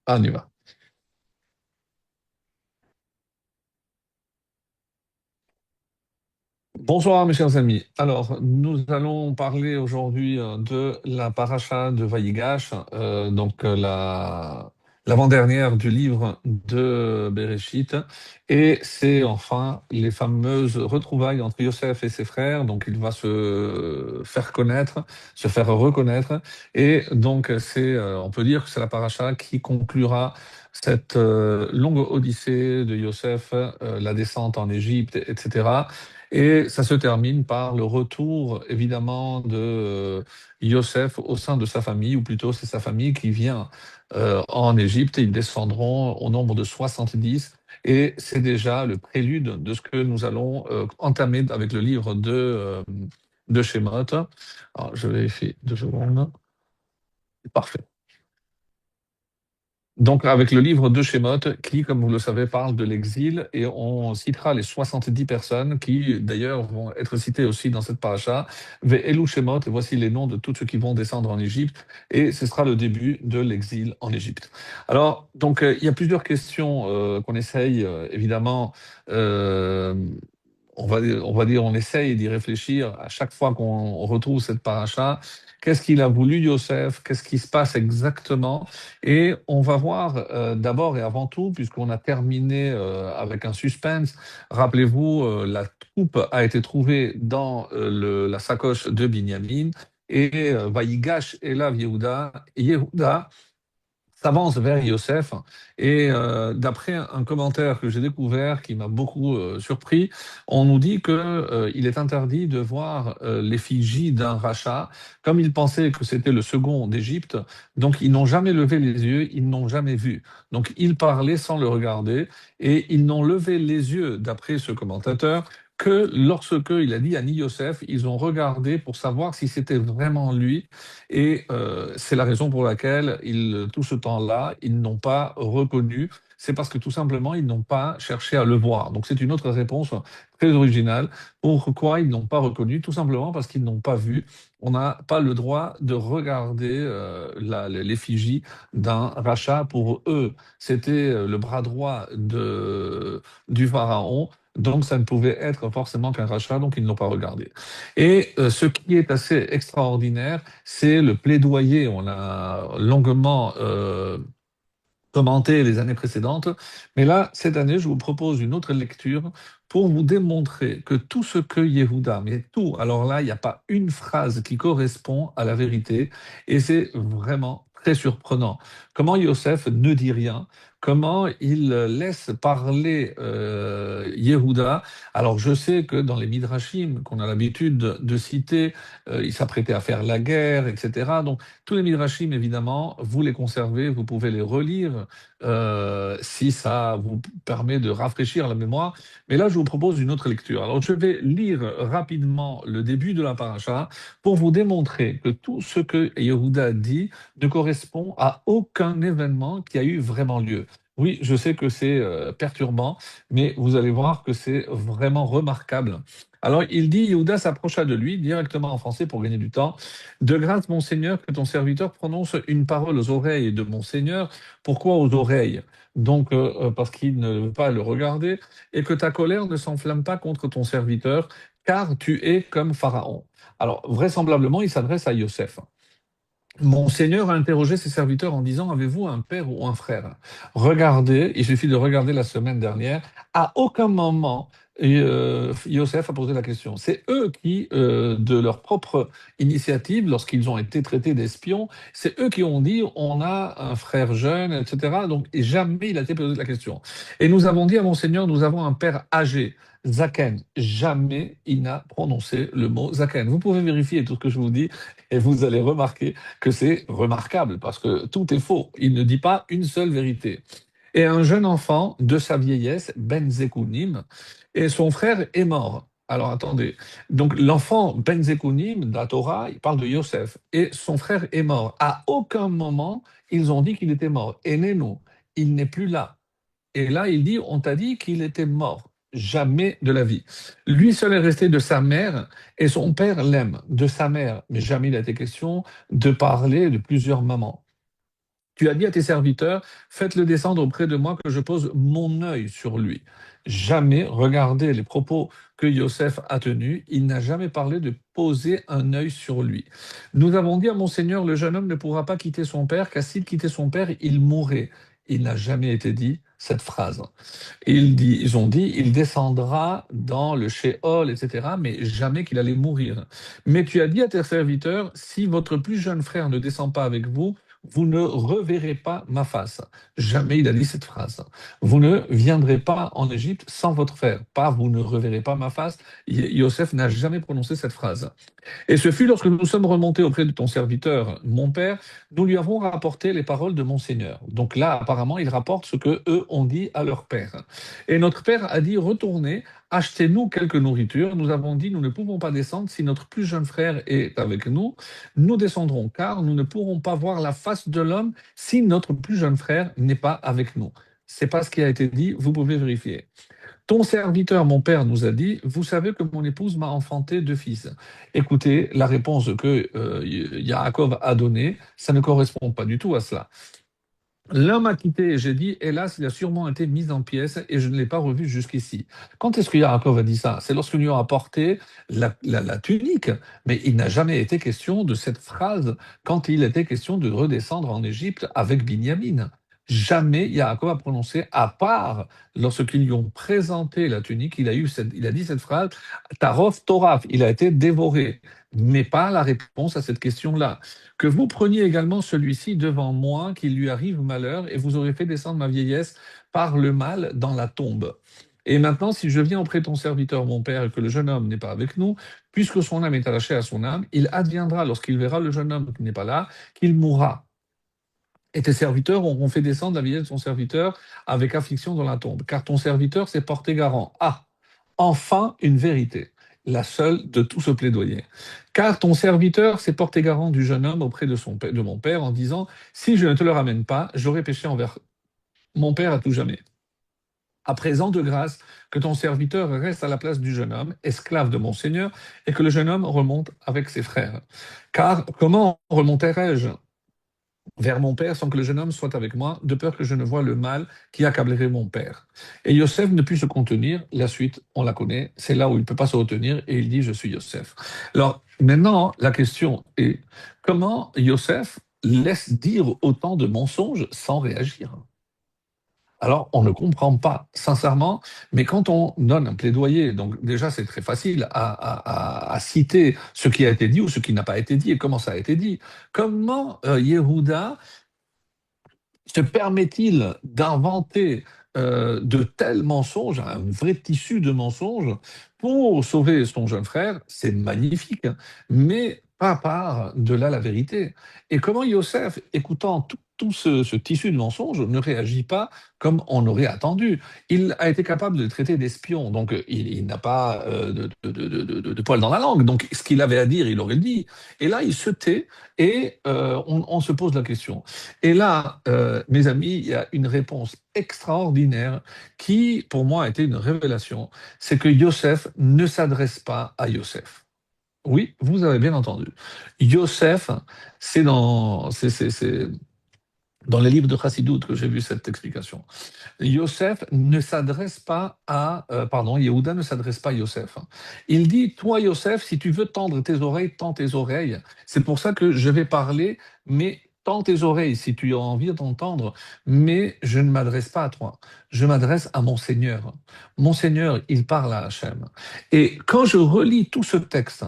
On y va. Bonsoir mes chers amis. Alors, nous allons parler aujourd'hui de la paracha de Vaïgash, l'avant-dernière du livre de Bereshit. Et c'est enfin les fameuses retrouvailles entre Yosef et ses frères. Donc, il va se faire connaître, se faire reconnaître. Et donc, on peut dire que c'est la paracha qui conclura cette longue odyssée de Yosef, la descente en Égypte, etc. Et ça se termine par le retour, évidemment, de Yosef au sein de sa famille, ou plutôt c'est sa famille qui vient en Égypte. Ils descendront au nombre de 70, et c'est déjà le prélude de ce que nous allons entamer avec le livre de Shemot. Alors, je vérifie 2 secondes. Parfait. Donc, avec le livre de Shemot, qui, comme vous le savez, parle de l'exil, et on citera les 70 personnes qui, d'ailleurs, vont être citées aussi dans cette paracha. Ve'elu Shemot, et voici les noms de tous ceux qui vont descendre en Égypte, et ce sera le début de l'exil en Égypte. Alors, donc, il y a plusieurs questions qu'on essaye, évidemment, euh, on essaye d'y réfléchir à chaque fois qu'on retrouve cette paracha. Qu'est-ce qu'il a voulu, Yosef? Qu'est-ce qui se passe exactement? Et on va voir d'abord et avant tout, puisqu'on a terminé avec un suspense. Rappelez-vous, la troupe a été trouvée dans la sacoche de Binyamin, et Vaïgash Elav Yehuda. Yehuda s'avance vers Yosef, et d'après un commentaire que j'ai découvert qui m'a beaucoup surpris, on nous dit que il est interdit de voir l'effigie d'un rachat, comme ils pensaient que c'était le second d'Égypte. Donc ils n'ont jamais levé les yeux, ils n'ont jamais vu. Donc ils parlaient sans le regarder, et ils n'ont levé les yeux, d'après ce commentateur, que lorsque il a dit à Ni Yosef, ils ont regardé pour savoir si c'était vraiment lui, et c'est la raison pour laquelle tout ce temps-là, ils n'ont pas reconnu. C'est parce que tout simplement, ils n'ont pas cherché à le voir. Donc c'est une autre réponse très originale. Pourquoi ils n'ont pas reconnu? Tout simplement parce qu'ils n'ont pas vu. On n'a pas le droit de regarder l'effigie d'un rachat. Pour eux, c'était le bras droit du pharaon. Donc ça ne pouvait être forcément qu'un rachat, donc ils ne l'ont pas regardé. Et ce qui est assez extraordinaire, c'est le plaidoyer. On a longuement commenté les années précédentes, mais là, cette année, je vous propose une autre lecture pour vous démontrer que tout ce que Yehuda, mais tout, alors là, il n'y a pas une phrase qui correspond à la vérité, et c'est vraiment très surprenant. Comment Yosef ne dit rien, comment il laisse parler Yehuda. Alors je sais que dans les Midrashim, qu'on a l'habitude de citer, il s'apprêtait à faire la guerre, etc. Donc tous les Midrashim, évidemment, vous les conservez, vous pouvez les relire si ça vous permet de rafraîchir la mémoire. Mais là, je vous propose une autre lecture. Alors, je vais lire rapidement le début de la paracha pour vous démontrer que tout ce que Yehuda dit ne correspond à aucun événement qui a eu vraiment lieu. Oui, je sais que c'est perturbant, mais vous allez voir que c'est vraiment remarquable. Alors, il dit, Yehuda s'approcha de lui, directement en français pour gagner du temps. De grâce, mon Seigneur, que ton serviteur prononce une parole aux oreilles de mon Seigneur. Pourquoi aux oreilles? Donc, parce qu'il ne veut pas le regarder, et que ta colère ne s'enflamme pas contre ton serviteur, car tu es comme Pharaon. Alors, vraisemblablement, il s'adresse à Yosef. Mon Seigneur a interrogé ses serviteurs en disant, avez-vous un père ou un frère? Regardez, il suffit de regarder la semaine dernière, à aucun moment, Yosef a posé la question. C'est eux qui, de leur propre initiative, lorsqu'ils ont été traités d'espions, c'est eux qui ont dit, on a un frère jeune, etc. Donc, et jamais il a été posé la question. Et nous avons dit à mon Seigneur, nous avons un père âgé, Zaken. Jamais il n'a prononcé le mot Zaken. Vous pouvez vérifier tout ce que je vous dis, et vous allez remarquer que c'est remarquable parce que tout est faux. Il ne dit pas une seule vérité. Et un jeune enfant de sa vieillesse, Ben Zekounim, et son frère est mort. Alors attendez, donc l'enfant Ben Zekounim de la Torah, il parle de Yosef, et son frère est mort. À aucun moment, ils ont dit qu'il était mort. Et Néno, il n'est plus là. Et là, il dit, on t'a dit qu'il était mort. Jamais de la vie. Lui seul est resté de sa mère, et son père l'aime, de sa mère. Mais jamais il a été question de parler de plusieurs mamans. Tu as dit à tes serviteurs, faites-le descendre auprès de moi que je pose mon œil sur lui. Jamais, regardez les propos que Yosef a tenus, il n'a jamais parlé de poser un œil sur lui. Nous avons dit à mon Seigneur, le jeune homme ne pourra pas quitter son père, car s'il quittait son père, il mourrait. Il n'a jamais été dit cette phrase. Ils ont dit, il descendra dans le Sheol, etc., mais jamais qu'il allait mourir. Mais tu as dit à tes serviteurs, si votre plus jeune frère ne descend pas avec vous, vous ne reverrez pas ma face. Jamais il a dit cette phrase. Vous ne viendrez pas en Égypte sans votre frère. Pas vous ne reverrez pas ma face. Yosef n'a jamais prononcé cette phrase. Et ce fut lorsque nous sommes remontés auprès de ton serviteur, mon père, nous lui avons rapporté les paroles de mon Seigneur. Donc là, apparemment, il rapporte ce que eux ont dit à leur père. Et notre père a dit, retournez, achetez-nous quelque nourriture. Nous avons dit, nous ne pouvons pas descendre si notre plus jeune frère est avec nous. Nous descendrons, car nous ne pourrons pas voir la face de l'homme si notre plus jeune frère n'est pas avec nous. C'est pas ce qui a été dit, vous pouvez vérifier. Ton serviteur, mon père, nous a dit, vous savez que mon épouse m'a enfanté deux fils. Écoutez, la réponse que Yaakov a donnée, ça ne correspond pas du tout à cela. L'un m'a quitté et j'ai dit, hélas, il a sûrement été mis en pièces et je ne l'ai pas revu jusqu'ici. Quand est-ce que Yaakov a dit ça? C'est lorsqu'il lui a apporté la tunique, mais il n'a jamais été question de cette phrase quand il était question de redescendre en Égypte avec Binyamin. Jamais Yaakov a prononcé, à part lorsqu'ils lui ont présenté la tunique, il a dit cette phrase, Tarov Toraf, il a été dévoré, mais pas la réponse à cette question-là. Que vous preniez également celui-ci devant moi, qu'il lui arrive malheur, et vous aurez fait descendre ma vieillesse par le mal dans la tombe. Et maintenant, si je viens auprès de ton serviteur, mon père, et que le jeune homme n'est pas avec nous, puisque son âme est attachée à son âme, il adviendra, lorsqu'il verra le jeune homme qui n'est pas là, qu'il mourra. Et tes serviteurs auront fait descendre la vieillesse de son serviteur avec affliction dans la tombe, car ton serviteur s'est porté garant. Ah, enfin une vérité, la seule de tout ce plaidoyer. Car ton serviteur s'est porté garant du jeune homme auprès de mon père en disant, si je ne te le ramène pas, j'aurai péché envers mon père à tout jamais. À présent, de grâce, que ton serviteur reste à la place du jeune homme, esclave de mon Seigneur, et que le jeune homme remonte avec ses frères. Car comment remonterai-je vers mon père sans que le jeune homme soit avec moi, de peur que je ne voie le mal qui accablerait mon père. Et Yosef ne put se contenir. La suite, on la connaît. C'est là où il ne peut pas se retenir et il dit, je suis Yosef. Alors maintenant, la question est, comment Yosef laisse dire autant de mensonges sans réagir? Alors, on ne comprend pas, sincèrement, mais quand on donne un plaidoyer, donc déjà c'est très facile à citer ce qui a été dit ou ce qui n'a pas été dit et comment ça a été dit. Comment Yehuda se permet-il d'inventer de tels mensonges, un vrai tissu de mensonges, pour sauver son jeune frère? C'est magnifique, hein, mais pas part de là la vérité. Et comment Yosef, écoutant tout ce tissu de mensonges, ne réagit pas comme on aurait attendu? Il a été capable de le traiter d'espion, donc il n'a pas de poil dans la langue, donc ce qu'il avait à dire, il aurait dit. Et là, il se tait et on se pose la question. Et là, mes amis, il y a une réponse extraordinaire qui, pour moi, a été une révélation. C'est que Yosef ne s'adresse pas à Yosef. Oui, vous avez bien entendu. Yosef, c'est dans les livres de Chassidut que j'ai vu cette explication. Yosef ne s'adresse pas à, pardon, Yehuda ne s'adresse pas à Yosef. Il dit, toi Yosef, si tu veux tendre tes oreilles, tends tes oreilles. C'est pour ça que je vais parler, mais tends tes oreilles si tu as envie d'entendre, mais je ne m'adresse pas à toi. Je m'adresse à mon Seigneur. Mon Seigneur, il parle à Hachem. Et quand je relis tout ce texte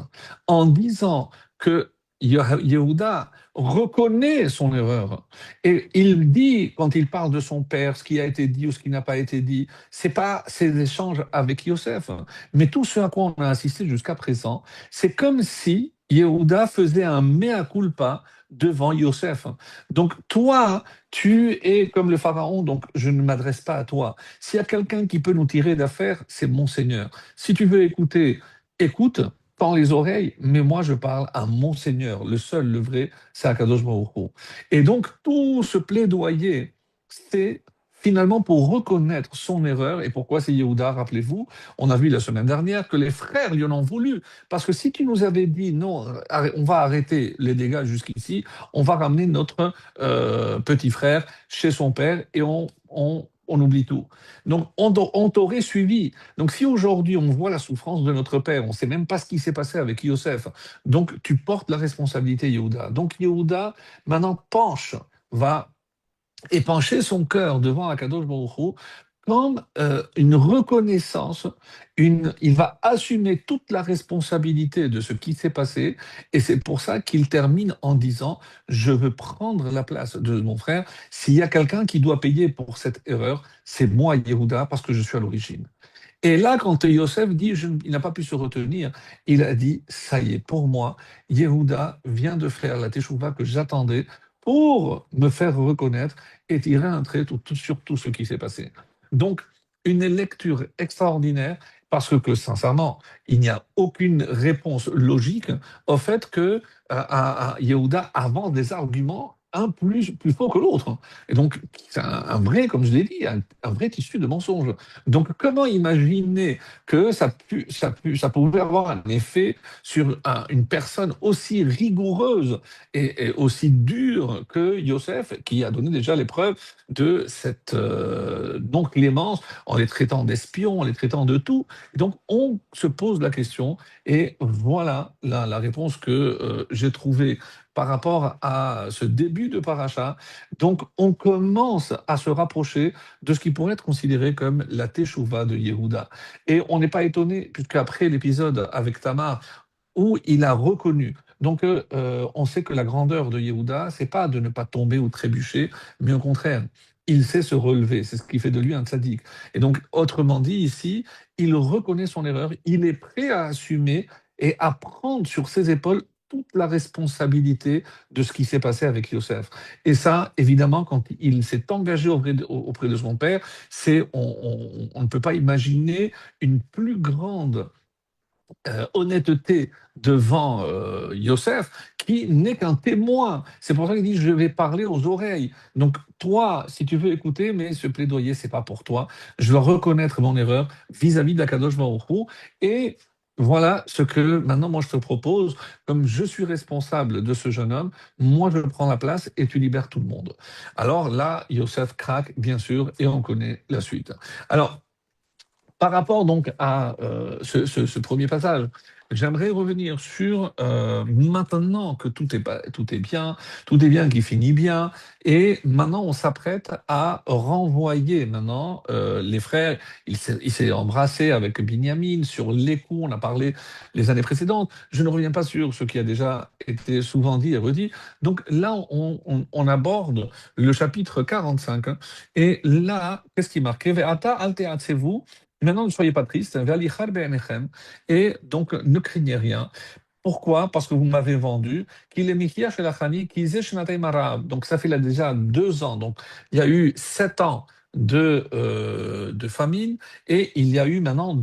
en disant que Yehuda reconnaît son erreur, et il dit, quand il parle de son père, ce qui a été dit ou ce qui n'a pas été dit, c'est pas ses échanges avec Yosef, mais tout ce à quoi on a assisté jusqu'à présent, c'est comme si Yehuda faisait un mea culpa devant Yosef. Donc toi, tu es comme le pharaon, donc je ne m'adresse pas à toi. S'il y a quelqu'un qui peut nous tirer d'affaire, c'est mon Seigneur. Si tu veux écouter, écoute, tends les oreilles, mais moi je parle à mon Seigneur, le seul, le vrai, c'est Akadosh Baruch Hu. Et donc tout ce plaidoyer, c'est finalement pour reconnaître son erreur. Et pourquoi c'est Yehuda, rappelez-vous, on a vu la semaine dernière que les frères lui en ont voulu. Parce que si tu nous avais dit non, on va arrêter les dégâts jusqu'ici, on va ramener notre petit frère chez son père et on oublie tout. Donc, on t'aurait suivi. Donc, si aujourd'hui on voit la souffrance de notre père, on ne sait même pas ce qui s'est passé avec Yosef, donc tu portes la responsabilité, Yehuda. Donc, Yehuda, maintenant, va épancher son cœur devant Akadosh Baruch Hu comme une reconnaissance, il va assumer toute la responsabilité de ce qui s'est passé, et c'est pour ça qu'il termine en disant, je veux prendre la place de mon frère, s'il y a quelqu'un qui doit payer pour cette erreur, c'est moi, Yehuda, parce que je suis à l'origine. Et là, quand Yosef dit, il n'a pas pu se retenir, il a dit, ça y est, pour moi, Yehuda vient de faire la teshuva que j'attendais pour me faire reconnaître et tirer un trait sur tout ce qui s'est passé. Donc, une lecture extraordinaire parce que, sincèrement, il n'y a aucune réponse logique au fait que Yehuda avance des arguments un plus fort que l'autre. Et donc, c'est un vrai, comme je l'ai dit, un vrai tissu de mensonges. Donc, comment imaginer que ça pouvait avoir un effet sur une personne aussi rigoureuse et aussi dure que Yosef, qui a donné déjà les preuves de cette non-clémence en les traitant d'espions, en les traitant de tout. Et donc, on se pose la question, et voilà la réponse que j'ai trouvée par rapport à ce début de paracha. Donc, on commence à se rapprocher de ce qui pourrait être considéré comme la Teshuvah de Yehuda. Et on n'est pas étonné, puisqu'après l'épisode avec Tamar, où il a reconnu. Donc, on sait que la grandeur de Yehuda, c'est pas de ne pas tomber ou trébucher, mais au contraire, il sait se relever. C'est ce qui fait de lui un tzaddik. Et donc, autrement dit, ici, il reconnaît son erreur, il est prêt à assumer et à prendre sur ses épaules toute la responsabilité de ce qui s'est passé avec Yosef. Et ça, évidemment, quand il s'est engagé auprès de son père, on ne peut pas imaginer une plus grande honnêteté devant Yosef, qui n'est qu'un témoin. C'est pour ça qu'il dit, je vais parler aux oreilles. Donc toi, si tu veux écouter, mais ce plaidoyer, c'est pas pour toi. Je dois reconnaître mon erreur vis-à-vis de la Kadosh Baruch Hu. Et voilà ce que maintenant moi je te propose. Comme je suis responsable de ce jeune homme, moi je prends la place et tu libères tout le monde. Alors là, Yosef craque, bien sûr, et on connaît la suite. Alors, par rapport donc à ce premier passage, j'aimerais revenir sur maintenant que tout est bien qui finit bien, et maintenant on s'apprête à renvoyer maintenant les frères. Il s'est embrassé avec Binyamin sur les coups, on a parlé les années précédentes. Je ne reviens pas sur ce qui a déjà été souvent dit et redit. Donc là, on aborde le chapitre 45, hein, et là, qu'est-ce qui marque? Ve'ata al te'atzevou. Maintenant, ne soyez pas tristes, et donc ne craignez rien. Pourquoi? Parce que vous m'avez vendu. Qu'il est Mikia chez la Khani, qu'il est Shnatay Marab. Donc ça fait là déjà 2 ans. Donc il y a eu 7 ans de famine, et il y a eu maintenant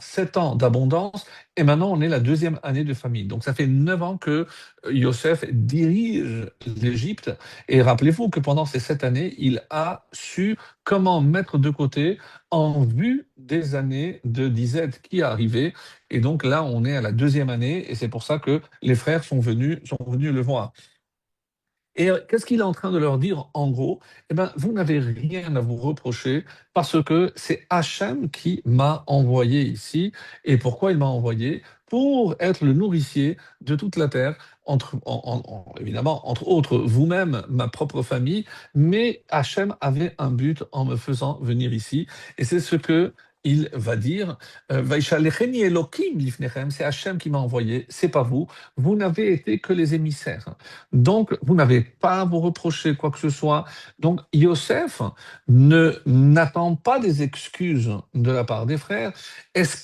7 ans d'abondance, et maintenant on est la deuxième année de famine. Donc ça fait 9 ans que Yosef dirige l'Égypte, et rappelez-vous que pendant ces 7 années, il a su comment mettre de côté en vue des années de disette qui arrivaient. Et donc là, on est à la deuxième année, et c'est pour ça que les frères sont venus le voir. Et qu'est-ce qu'il est en train de leur dire en gros? Eh bien, vous n'avez rien à vous reprocher parce que c'est Hachem qui m'a envoyé ici. Et pourquoi il m'a envoyé? Pour être le nourricier de toute la terre, évidemment, entre autres, vous-même, ma propre famille, mais Hachem avait un but en me faisant venir ici. Et c'est ce que il va dire, Vaishalecheni Elokim lifnechem, c'est Hachem qui m'a envoyé, c'est pas vous, vous n'avez été que les émissaires. Donc, vous n'avez pas à vous reprocher quoi que ce soit. Donc, Yosef n'attend pas des excuses de la part des frères. Est-ce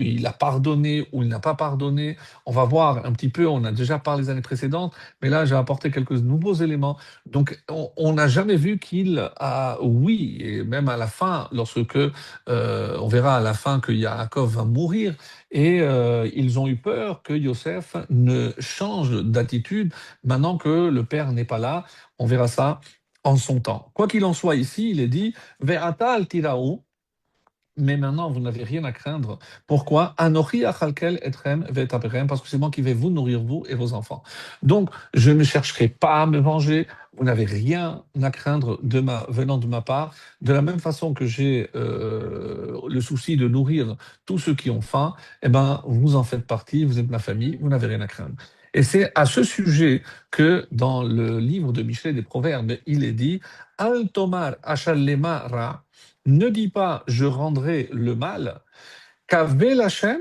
il a pardonné ou il n'a pas pardonné? On va voir un petit peu, on a déjà parlé les années précédentes, mais là, j'ai apporté quelques nouveaux éléments. Donc, on n'a jamais vu qu'il a, oui, et même à la fin, lorsque on verra à la fin que Yaakov va mourir, et ils ont eu peur que Yosef ne change d'attitude maintenant que le père n'est pas là. On verra ça en son temps. Quoi qu'il en soit, ici, il est dit, Ve'ata al tiraou, mais maintenant, vous n'avez rien à craindre. Pourquoi? Anochi achalkel etrem ve'etaperem, parce que c'est moi qui vais vous nourrir, vous et vos enfants. Donc, je ne chercherai pas à me venger. Vous n'avez rien à craindre venant de ma part. De la même façon que j'ai le souci de nourrir tous ceux qui ont faim, eh ben, vous en faites partie, vous êtes ma famille, vous n'avez rien à craindre. Et c'est à ce sujet que dans le livre de Michelet des Proverbes, il est dit Al tomar achalema ra, ne dis pas je rendrai le mal, qu'Avel Hashem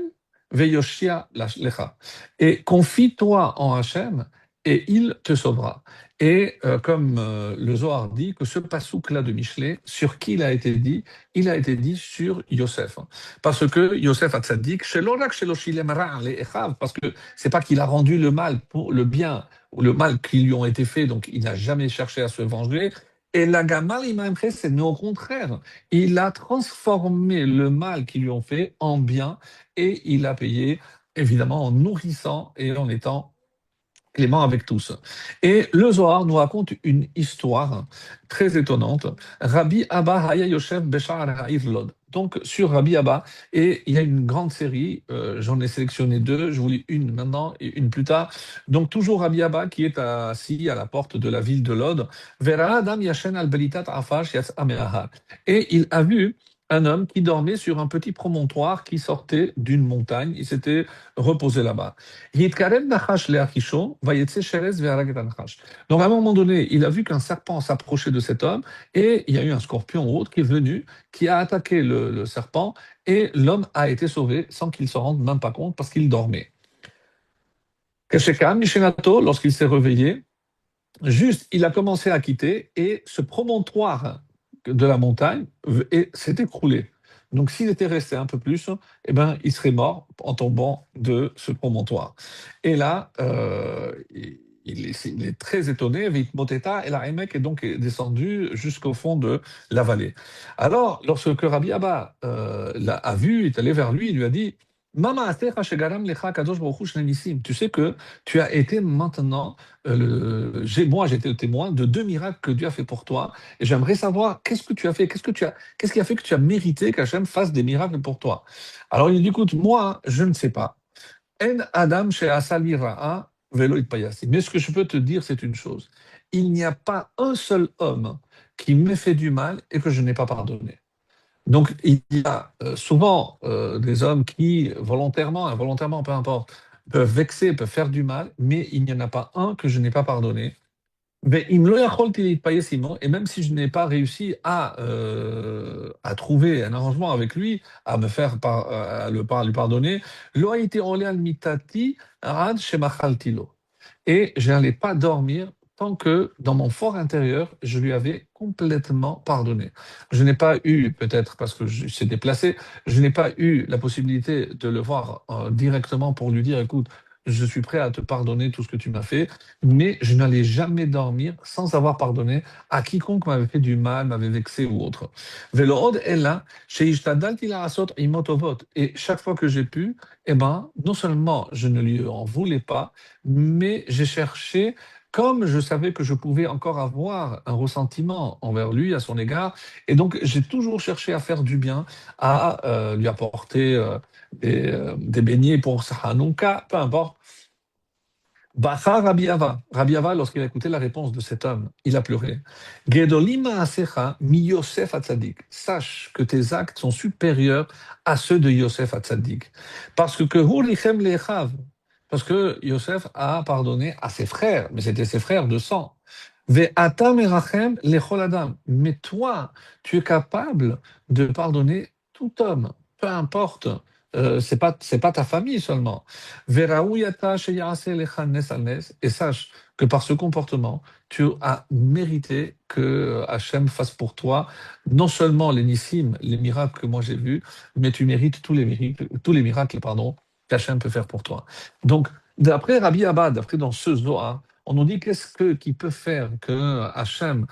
veyoshia lecha. Et confie-toi en Hashem et il te sauvera. Et comme le Zohar dit que ce pasouk-là de Michelet, sur qui il a été dit sur Yosef. Parce que Yosef a tzaddik, parce que c'est pas qu'il a rendu le mal pour le bien ou le mal qui lui ont été fait, donc il n'a jamais cherché à se venger. Et la Gamal Imamche, c'est au contraire. Il a transformé le mal qu'ils lui ont fait en bien et il a payé, évidemment, en nourrissant et en étant clément avec tous. Et le Zohar nous raconte une histoire très étonnante. Rabbi Abba Haya Yosef Beshar Ha'ir Lod. Donc, sur Rabbi Abba, et il y a une grande série, j'en ai sélectionné deux, je vous lis une maintenant et une plus tard. Donc, toujours Rabbi Abba qui est assis à la porte de la ville de Lod. Vera Adam Yashen al Belitat Afash Yatsa Me'ahar. Et il a vu un homme qui dormait sur un petit promontoire qui sortait d'une montagne. Il s'était reposé là-bas. Yitkarem Nachash le'achisho, vayetse Sherez ve'harag et Nachash. Donc à un moment donné, il a vu qu'un serpent s'approchait de cet homme et il y a eu un scorpion ou autre qui est venu, qui a attaqué le serpent et l'homme a été sauvé sans qu'il s'en rende même pas compte parce qu'il dormait. Keshekam Mishenato, lorsqu'il s'est réveillé, juste il a commencé à quitter et ce promontoire de la montagne s'est écroulé. Donc s'il était resté un peu plus, eh ben, il serait mort en tombant de ce promontoire. Et là, il est très étonné. Vite Moteta et la Emek est donc descendu jusqu'au fond de la vallée. Alors, lorsque Rabbi Abba a vu, est allé vers lui, il lui a dit Mama atecha shegaram lecha kadosh baruch hu shne nissim. Tu sais que tu as été maintenant, moi j'ai été le témoin de deux miracles que Dieu a fait pour toi. Et j'aimerais savoir qu'est-ce que tu as fait, qu'est-ce qui a fait que tu as mérité qu'Hachem fasse des miracles pour toi. Alors il dit écoute, moi je ne sais pas. En Adam she'asa li ra'a velo itpayasi. Mais ce que je peux te dire, c'est une chose. Il n'y a pas un seul homme qui m'ait fait du mal et que je n'ai pas pardonné. Donc, il y a souvent des hommes qui, volontairement, involontairement, peu importe, peuvent vexer, peuvent faire du mal, mais il n'y en a pas un que je n'ai pas pardonné. Mais il me l'a payé Simon, et même si je n'ai pas réussi à trouver un arrangement avec lui, à me faire lui pardonner, lo été al mitati rad shemachaltilo. Et je n'allais pas dormir tant que dans mon fort intérieur, je lui avais complètement pardonné. Je n'ai pas eu, peut-être parce que je s'est déplacé, je n'ai pas eu la possibilité de le voir directement pour lui dire, écoute, je suis prêt à te pardonner tout ce que tu m'as fait, mais je n'allais jamais dormir sans avoir pardonné à quiconque m'avait fait du mal, m'avait vexé ou autre. Velood est là, chez Ishtadalti la asot imotovot. Et chaque fois que j'ai pu, eh ben, non seulement je ne lui en voulais pas, mais j'ai cherché, comme je savais que je pouvais encore avoir un ressentiment envers lui, à son égard, et donc j'ai toujours cherché à faire du bien, à lui apporter des beignets pour sa Hanouka, peu importe. Bacha Rabbi Ava. Rabbi Ava, lorsqu'il a écouté la réponse de cet homme, il a pleuré. Gedolima asecha mi Yosef Hatzadik. Sache que tes actes sont supérieurs à ceux de Yosef Hatzadik. Parce que hu lichem lechav. Parce que Yosef a pardonné à ses frères, mais c'était ses frères de sang. Ve'ata merachem lechol adam. Mais toi, tu es capable de pardonner tout homme, peu importe. C'est pas ta famille seulement. Veraouyata sheyase lecha nes al nes. Et sache que par ce comportement, tu as mérité que Hachem fasse pour toi non seulement les nissim, les miracles que moi j'ai vus, mais tu mérites tous les miracles, pardon, qu'Hachem peut faire pour toi. Donc, d'après Rabbi Abba, d'après dans ce Zohar, on nous dit qui peut faire que Hachem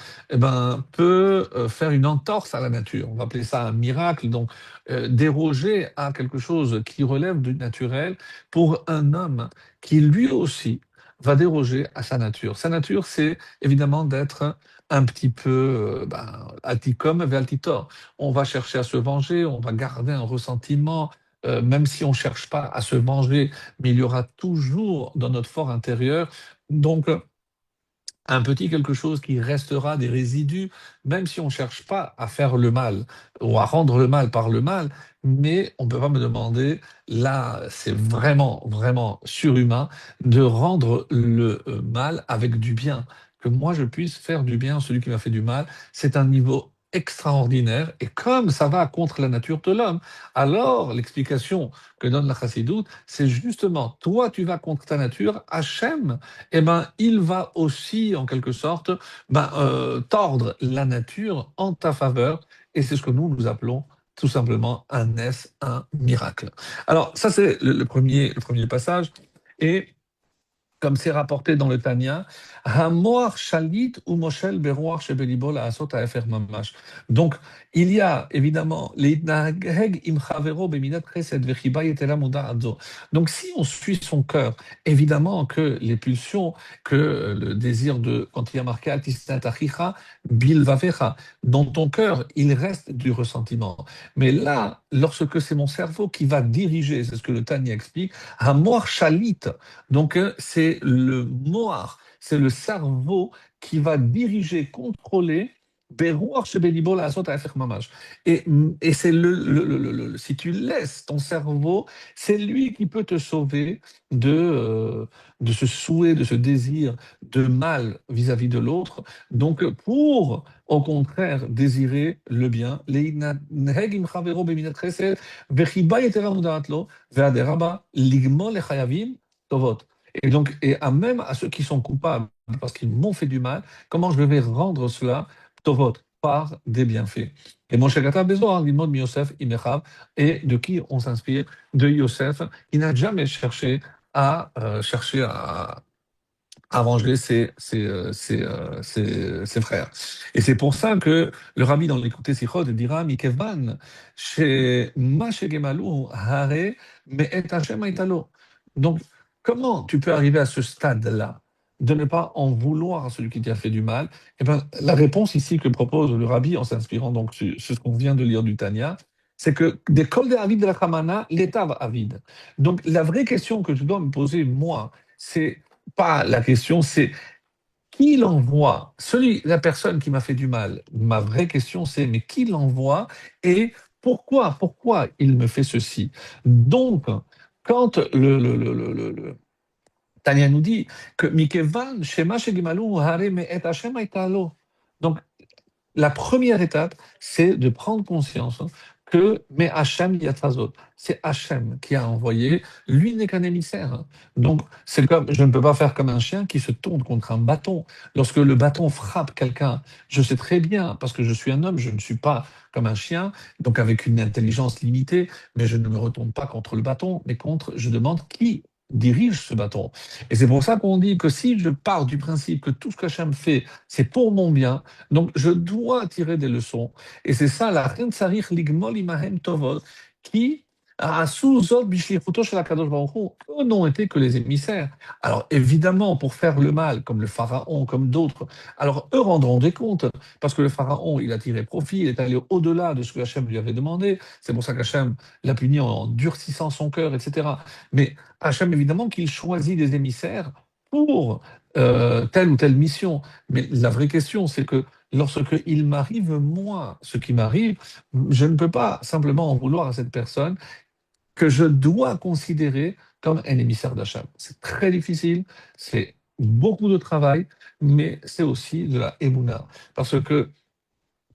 peut faire une entorse à la nature. On va appeler ça un miracle, donc déroger à quelque chose qui relève du naturel pour un homme qui lui aussi va déroger à sa nature. Sa nature, c'est évidemment d'être un petit peu alticum vers altitor. On va chercher à se venger, on va garder un ressentiment, même si on ne cherche pas à se venger, mais il y aura toujours dans notre fort intérieur. Donc, un petit quelque chose qui restera des résidus, même si on ne cherche pas à faire le mal ou à rendre le mal par le mal, mais on ne peut pas me demander, là, c'est vraiment, vraiment surhumain, de rendre le mal avec du bien. Que moi, je puisse faire du bien à celui qui m'a fait du mal, c'est un niveau extraordinaire, et comme ça va contre la nature de l'homme, alors l'explication que donne la Chassidoute, c'est justement, toi, tu vas contre ta nature, Hachem, eh ben, il va aussi, en quelque sorte, tordre la nature en ta faveur. Et c'est ce que nous appelons tout simplement un S, un miracle. Alors, ça, c'est le premier passage. Et comme c'est rapporté dans le Tanya, Hamoar shalit ou moshel beruach shebelibo la'asot ha'efer mamash. Donc, il y a évidemment l'itnaheg im chavero beminat chesed vechiba yetera muda'at zo. Donc, si on suit son cœur, évidemment que les pulsions, que le désir de, quand il y a marqué atisnat achicha bilvavecha, dans ton cœur, il reste du ressentiment. Mais là, lorsque c'est mon cerveau qui va diriger, c'est ce que le Tanya explique, Hamoar shalit, donc, c'est le Moar, c'est le cerveau qui va diriger, contrôler. Beruach shebelibo la'asot ha'efech mamash. Et, et c'est si tu laisses ton cerveau, c'est lui qui peut te sauver de ce souhait, de ce désir de mal vis-à-vis de l'autre. Donc, pour, au contraire, désirer le bien, Le'inheg im chavero beminat chesed, vechiba yetera muda'at lo, ve'aderaba ligmol lechayavim tovot. Et donc, même à ceux qui sont coupables parce qu'ils m'ont fait du mal, comment je vais rendre cela tovot par des bienfaits. Et mon Shekata Bezoar, l'imod Yosef Imechav, et de qui on s'inspire? De Yosef, qui n'a jamais cherché à venger ses frères. Et c'est pour ça que le rabbi, dans l'écouté Sichot, dira Mikevan, chez Gemalu, Hare, mais et Hashem Aitalo. Donc, comment tu peux arriver à ce stade-là, de ne pas en vouloir à celui qui t'a fait du mal? Eh ben, la réponse ici que propose le rabbi, en s'inspirant donc sur ce qu'on vient de lire du Tanya, c'est que des kol de Avid de la Kamana, l'état va avide. Donc, la vraie question que je dois me poser, moi, c'est pas la question, c'est qui l'envoie? La personne qui m'a fait du mal. Ma vraie question, c'est mais qui l'envoie et pourquoi il me fait ceci? Donc, quand Tania nous dit que Mikevan, Shema Shegimalu, Hare Me Et Hashem Aitalo. Donc, la première étape, c'est de prendre conscience que mais Hachem Yatzazot, c'est Hachem qui a envoyé, lui n'est qu'un émissaire. Donc, c'est comme, je ne peux pas faire comme un chien qui se tourne contre un bâton. Lorsque le bâton frappe quelqu'un, je sais très bien, parce que je suis un homme, je ne suis pas comme un chien, donc avec une intelligence limitée, mais je ne me retourne pas contre le bâton, mais je demande qui dirige ce bâton. Et c'est pour ça qu'on dit que si je pars du principe que tout ce qu'Hachem fait, c'est pour mon bien, donc je dois tirer des leçons. Et c'est ça, la Ren Tsarich Ligmol Imahem Tovot, qui a sous-zot bishlichuto shel HaKadosh Baruch Hu, eux n'ont été que les émissaires. Alors évidemment, pour faire le mal, comme le pharaon, comme d'autres, alors eux rendront des comptes, parce que le pharaon, il a tiré profit, il est allé au-delà de ce que Hachem lui avait demandé. C'est pour ça qu'Hachem l'a puni en durcissant son cœur, etc. Mais Hachem, évidemment, qu'il choisit des émissaires pour telle ou telle mission. Mais la vraie question, c'est que lorsque il m'arrive, moi, ce qui m'arrive, je ne peux pas simplement en vouloir à cette personne que je dois considérer comme un émissaire d'Hachem. C'est très difficile, c'est beaucoup de travail, mais c'est aussi de la émouna. Parce que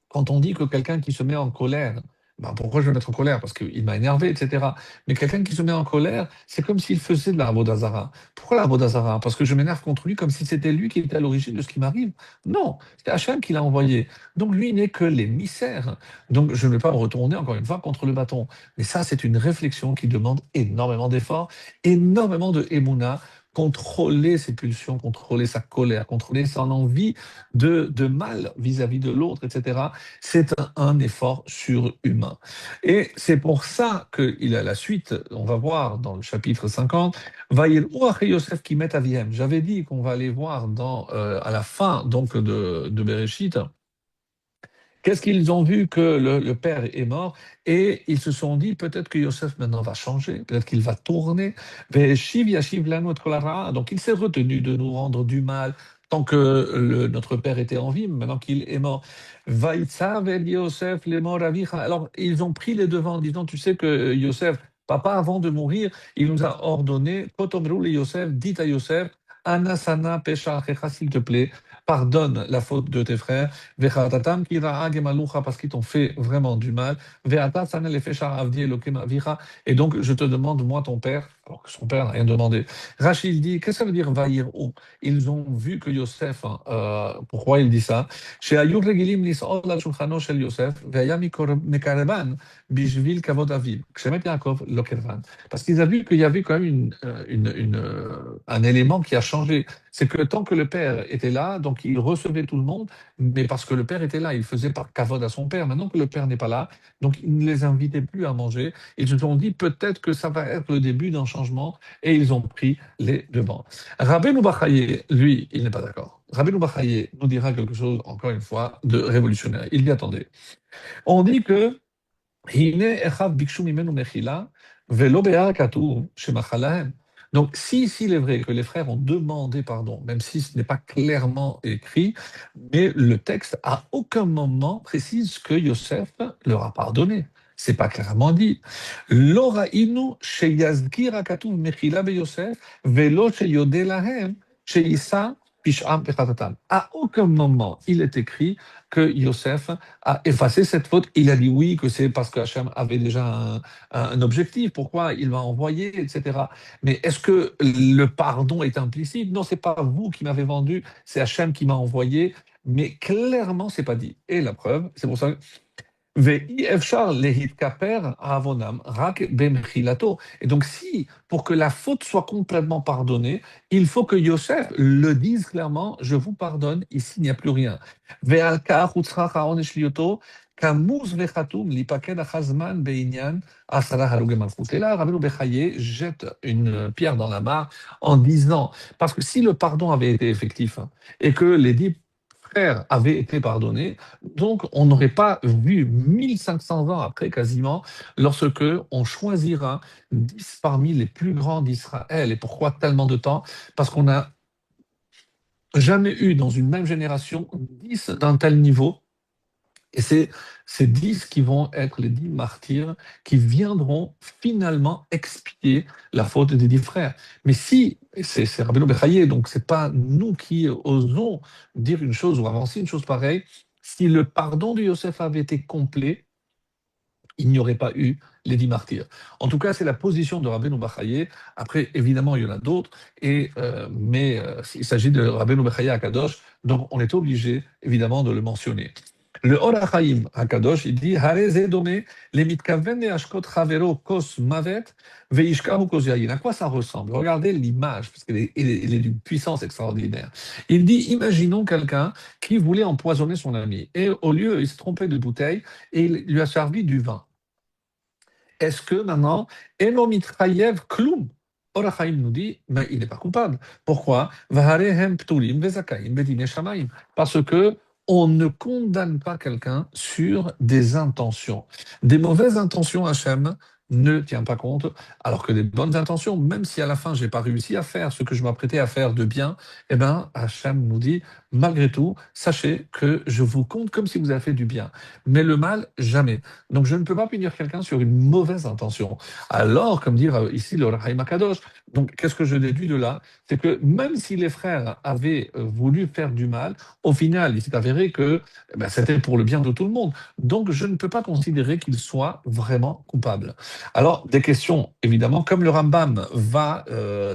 quand on dit que quelqu'un qui se met en colère, ben pourquoi je vais me mettre en colère? Parce qu'il m'a énervé, etc. Mais quelqu'un qui se met en colère, c'est comme s'il faisait de la Avodah. Pourquoi la Avodah? Parce que je m'énerve contre lui comme si c'était lui qui était à l'origine de ce qui m'arrive. Non, c'est Hachem qui l'a envoyé. Donc lui n'est que l'émissaire. Donc je ne vais pas me retourner encore une fois contre le bâton. Mais ça, c'est une réflexion qui demande énormément d'efforts, énormément de émouna contrôler ses pulsions, contrôler sa colère, contrôler son envie de mal vis-à-vis de l'autre, etc. C'est un effort surhumain. Et c'est pour ça qu'il a la suite, on va voir dans le chapitre 50, Vayel'u achei Yosef qui met aviem. J'avais dit qu'on va aller voir à la fin donc de Bereshit. Qu'est-ce qu'ils ont vu que le père est mort et ils se sont dit peut-être que Yosef maintenant va changer, peut-être qu'il va tourner. Veshiv yashiv lanu et kol hara. Donc il s'est retenu de nous rendre du mal tant que notre père était en vie, maintenant qu'il est mort. Vaïtzav el Yosef lemor avicha. Alors ils ont pris les devants en disant tu sais que Yosef, papa avant de mourir, il nous a ordonné, Kotomrou le Yosef, dites à Yosef, Anasana pesha achecha, s'il te plaît, pardonne la faute de tes frères. Vechatatam kira'a gemalucha, parce qu'ils t'ont fait vraiment du mal. Ve'ata tzana lefesha avdi elokim avicha. Et donc, je te demande, moi, ton père, alors que son père n'a rien demandé. Rachid dit, qu'est-ce que ça veut dire va'yir'u? Ils ont vu que Yosef, pourquoi il dit ça? She'ayu regilim lis'ol al shulchano shel Yosef, ve'aya mekarevan bishvil kavod aviv. Kshemet Yaakov lo kervan. Parce qu'ils ont vu qu'il y avait quand même un élément qui a changé. C'est que tant que le père était là, donc il recevait tout le monde, mais parce que le père était là, il faisait par cavode à son père. Maintenant que le père n'est pas là, donc il ne les invitait plus à manger. Ils se sont dit peut-être que ça va être le début d'un changement, et ils ont pris les devants. Rabbeinu Bachaye, lui, il n'est pas d'accord. Rabbeinu Bachaye nous dira quelque chose, encore une fois, de révolutionnaire. Il dit attendez, on dit que Hine echav bikshu mimenu mechila, velo be'ar katuv shemachalahem. Donc, si il est vrai que les frères ont demandé pardon, même si ce n'est pas clairement écrit, mais le texte à aucun moment précise que Yosef leur a pardonné. C'est pas clairement dit. Lo ra'inu sheyazkir katuv mechila be Yosef, velo sheyode lahem sheyisa pish'am pechatatam. À aucun moment il est écrit que Yosef a effacé cette faute. Il a dit oui, que c'est parce que Hachem avait déjà un objectif, pourquoi il m'a envoyé, etc. Mais est-ce que le pardon est implicite? Non, c'est pas vous qui m'avez vendu, c'est Hachem qui m'a envoyé. Mais clairement, c'est pas dit. Et la preuve, c'est pour ça que Ve'i-efshar lehitkaper avonam rak bemchilato. Et donc, si, pour que la faute soit complètement pardonnée, il faut que Yosef le dise clairement, je vous pardonne, ici il n'y a plus rien. Ve'alkar utzrach haonesh lioto, kamuz vechatum lipaked achazman beinyan asara haruge malchut. Et là, Rabbeinu Bechaye jette une pierre dans la mare en disant, parce que si le pardon avait été effectif, et que les 10 frères avaient été pardonnés, donc on n'aurait pas vu 1500 ans après quasiment, lorsque on choisira 10 parmi les plus grands d'Israël. Et pourquoi tellement de temps? Parce qu'on n'a jamais eu dans une même génération 10 d'un tel niveau. Et c'est ces 10 qui vont être les 10 martyrs qui viendront finalement expier la faute des 10 frères. Mais si, et c'est Rabbeinu Bechaye, donc c'est pas nous qui osons dire une chose ou avancer une chose pareille, si le pardon de Yosef avait été complet, il n'y aurait pas eu les 10 martyrs. En tout cas, c'est la position de Rabbeinu Bechaye. Après, évidemment, il y en a d'autres, mais il s'agit de Rabbeinu Bechaye à Kadosh, donc on est obligé, évidemment, de le mentionner. Le Or HaChaim Kadosh, il dit Hareze dome le mitkaven leashkot chavero kos mavet veishkahu kos yayin. À quoi ça ressemble? Regardez l'image, parce qu'elle est d'une puissance extraordinaire. Il dit imaginons quelqu'un qui voulait empoisonner son ami, et au lieu, il se trompait de bouteille, et il lui a servi du vin. Est-ce que maintenant, Eno mitrayev klum? Or HaChaim nous dit, mais il n'est pas coupable. Pourquoi? Vaharehem ptulim vezakaim bedine shamaim. Parce que on ne condamne pas quelqu'un sur des intentions. Des mauvaises intentions, Hachem ne tient pas compte, alors que des bonnes intentions, même si à la fin, j'ai pas réussi à faire ce que je m'apprêtais à faire de bien, eh bien, Hachem nous dit, malgré tout, sachez que je vous compte comme si vous avez fait du bien. Mais le mal, jamais. Donc, je ne peux pas punir quelqu'un sur une mauvaise intention. Alors, comme dire ici le Rahaim Akadosh, donc, qu'est-ce que je déduis de là? C'est que même si les frères avaient voulu faire du mal, au final, il s'est avéré que c'était pour le bien de tout le monde. Donc, je ne peux pas considérer qu'il soit vraiment coupable. Alors, des questions, évidemment, comme le Rambam va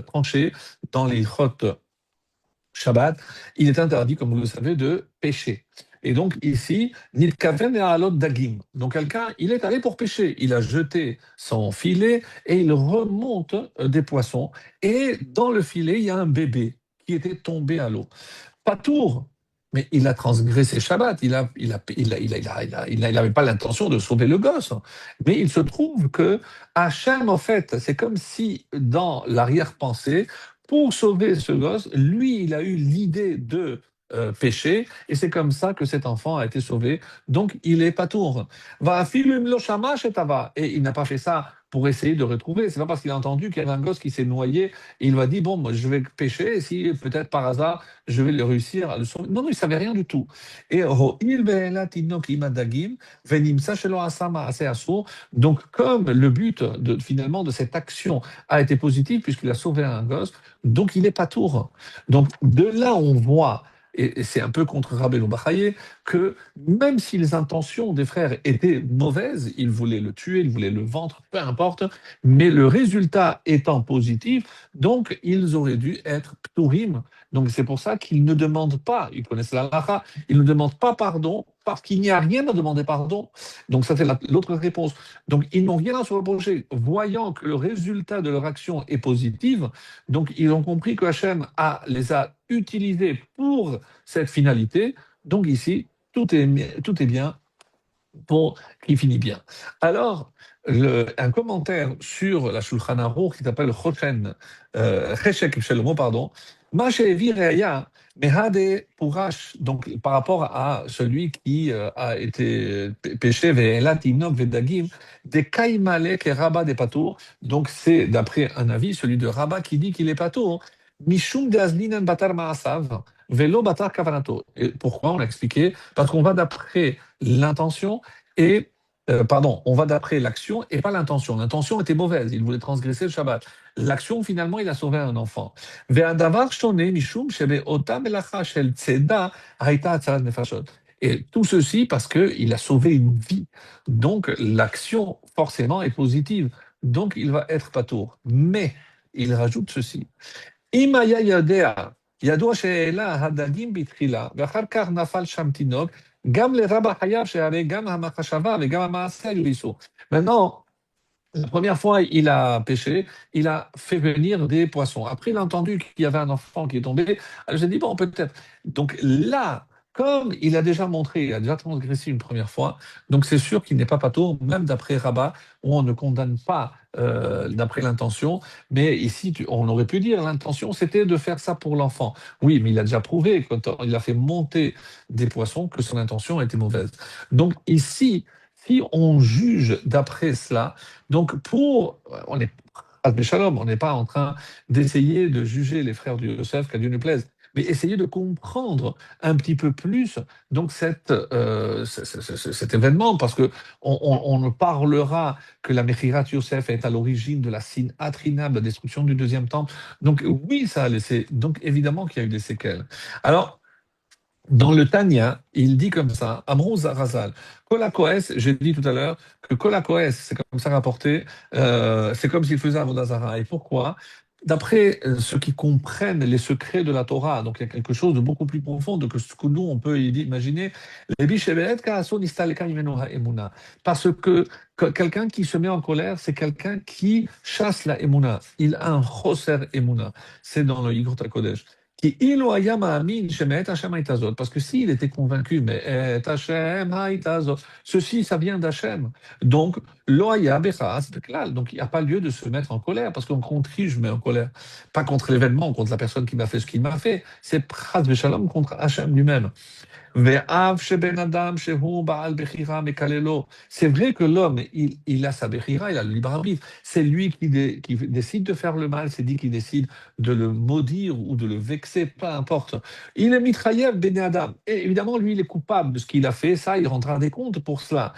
trancher dans les Chot Shabbat, il est interdit, comme vous le savez, de pécher. Et donc ici, Nitkaven et Alot Dagim. Donc quelqu'un, il est allé pour pêcher. Il a jeté son filet et il remonte des poissons. Et dans le filet, il y a un bébé qui était tombé à l'eau. Pas tour, mais il a transgressé Shabbat. Il n'avait pas l'intention de sauver le gosse. Mais il se trouve que Hachem, en fait, c'est comme si dans l'arrière-pensée, pour sauver ce gosse, lui, il a eu l'idée de pécher, et c'est comme ça que cet enfant a été sauvé. Donc, il est patour. Va filum lo shamash et tava. Et il n'a pas fait ça pour essayer de retrouver. C'est pas parce qu'il a entendu qu'il y avait un gosse qui s'est noyé et il va dire bon, moi, je vais pêcher, et si peut-être par hasard je vais le réussir à le sauver. Non, non, il ne savait rien du tout. Et donc, comme le but finalement de cette action a été positif, puisqu'il a sauvé un gosse, donc il n'est pas tour. Donc, de là, on voit, et c'est un peu contre Rabbeinu Bachaye, que même si les intentions des frères étaient mauvaises, ils voulaient le tuer, ils voulaient le vendre, peu importe, mais le résultat étant positif, donc ils auraient dû être pturim. Donc c'est pour ça qu'ils ne demandent pas, ils connaissent la halakha, ils ne demandent pas pardon parce qu'il n'y a rien à demander pardon. Donc ça c'est l'autre réponse. Donc ils n'ont rien à se reprocher, voyant que le résultat de leur action est positif. Donc ils ont compris que Hachem les a utilisés pour cette finalité. Donc ici, tout est bien pour qui finit bien. Alors, un commentaire sur la Shulchan Aruch qui s'appelle Cheshek Shlomo, pardon, Ma she'evi re'aya, mehade purash, donc par rapport à celui qui a été péché, ve'elat tinok ve'dagim, de kaimale ke Rabba de patour, donc c'est d'après un avis, celui de Rabba qui dit qu'il est patour, mishum de azlinan batar ma'asav, ve'lo batar kavanato. Et pourquoi on l'a expliqué? Parce qu'on va d'après l'intention et pardon, on va d'après l'action et pas l'intention. L'intention était mauvaise, il voulait transgresser le Shabbat. L'action, finalement, il a sauvé un enfant. Et tout ceci parce qu'il a sauvé une vie. Donc l'action, forcément, est positive. Donc il va être patour. Mais il rajoute ceci. אם היה יודע, ידוע שהעלה הדגים בתחילה, ואחר כך נפל שם תינוק, גם לרבה חייב שהרי גם המחשבה וגם המעשה היו איסור. Maintenant, la première fois, il a pêché, il a fait venir des poissons. Après, il a entendu qu'il y avait un enfant qui est tombé. Alors, j'ai dit, bon, peut-être. Donc là, comme il a déjà montré, il a déjà transgressé une première fois, donc c'est sûr qu'il n'est pas patour, même d'après Rabat, où on ne condamne pas d'après l'intention. Mais ici, on aurait pu dire l'intention, c'était de faire ça pour l'enfant. Oui, mais il a déjà prouvé, quand il a fait monter des poissons, que son intention était mauvaise. Donc ici, si on juge d'après cela, donc on est on n'est pas en train d'essayer de juger les frères du Yosef, qu'à Dieu nous plaise, mais essayer de comprendre un petit peu plus donc cet événement, parce que on ne parlera que la Mechirat Yosef est à l'origine de la Sinat Rinab, la destruction du deuxième temple. Donc oui, ça a laissé, donc évidemment qu'il y a eu des séquelles. Alors, dans le Tanya, il dit comme ça, Amrou Zarazal, Kolakoes, j'ai dit tout à l'heure que Kolakoes, c'est comme ça rapporté, c'est comme s'il faisait Avodazara. Et pourquoi? D'après ceux qui comprennent les secrets de la Torah, donc il y a quelque chose de beaucoup plus profond que ce que nous, on peut imaginer, parce que quelqu'un qui se met en colère, c'est quelqu'un qui chasse la emuna. Il a un choser emuna. C'est dans le Yigrot HaKodesh. Parce que s'il était convaincu, mais ceci, ça vient d'Hachem. Donc, donc il n'y a pas lieu de se mettre en colère, parce qu'on contre qui je mets en colère? Pas contre l'événement, contre la personne qui m'a fait ce qu'il m'a fait, c'est Pras Shalom contre Hachem lui-même. C'est vrai que l'homme, il a sa bechira, il a le libre arbitre. C'est lui qui décide de faire le mal, c'est lui qui décide de le maudire ou de le vexer, peu importe. Il est mitrailleur ben Adam. Et évidemment, lui, il est coupable de ce qu'il a fait. Ça, il rendra des comptes pour cela.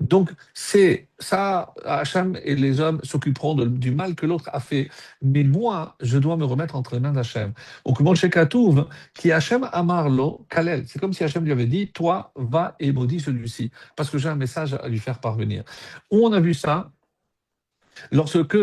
Donc, c'est ça, Hachem et les hommes s'occuperont du mal que l'autre a fait. Mais moi, je dois me remettre entre les mains d'Hachem. Donc, Moshe Katouv, qui Hachem Amarlo, Kalel, c'est comme si Hachem lui avait dit, toi, va et maudis celui-ci, parce que j'ai un message à lui faire parvenir. Où on a vu ça? Lorsque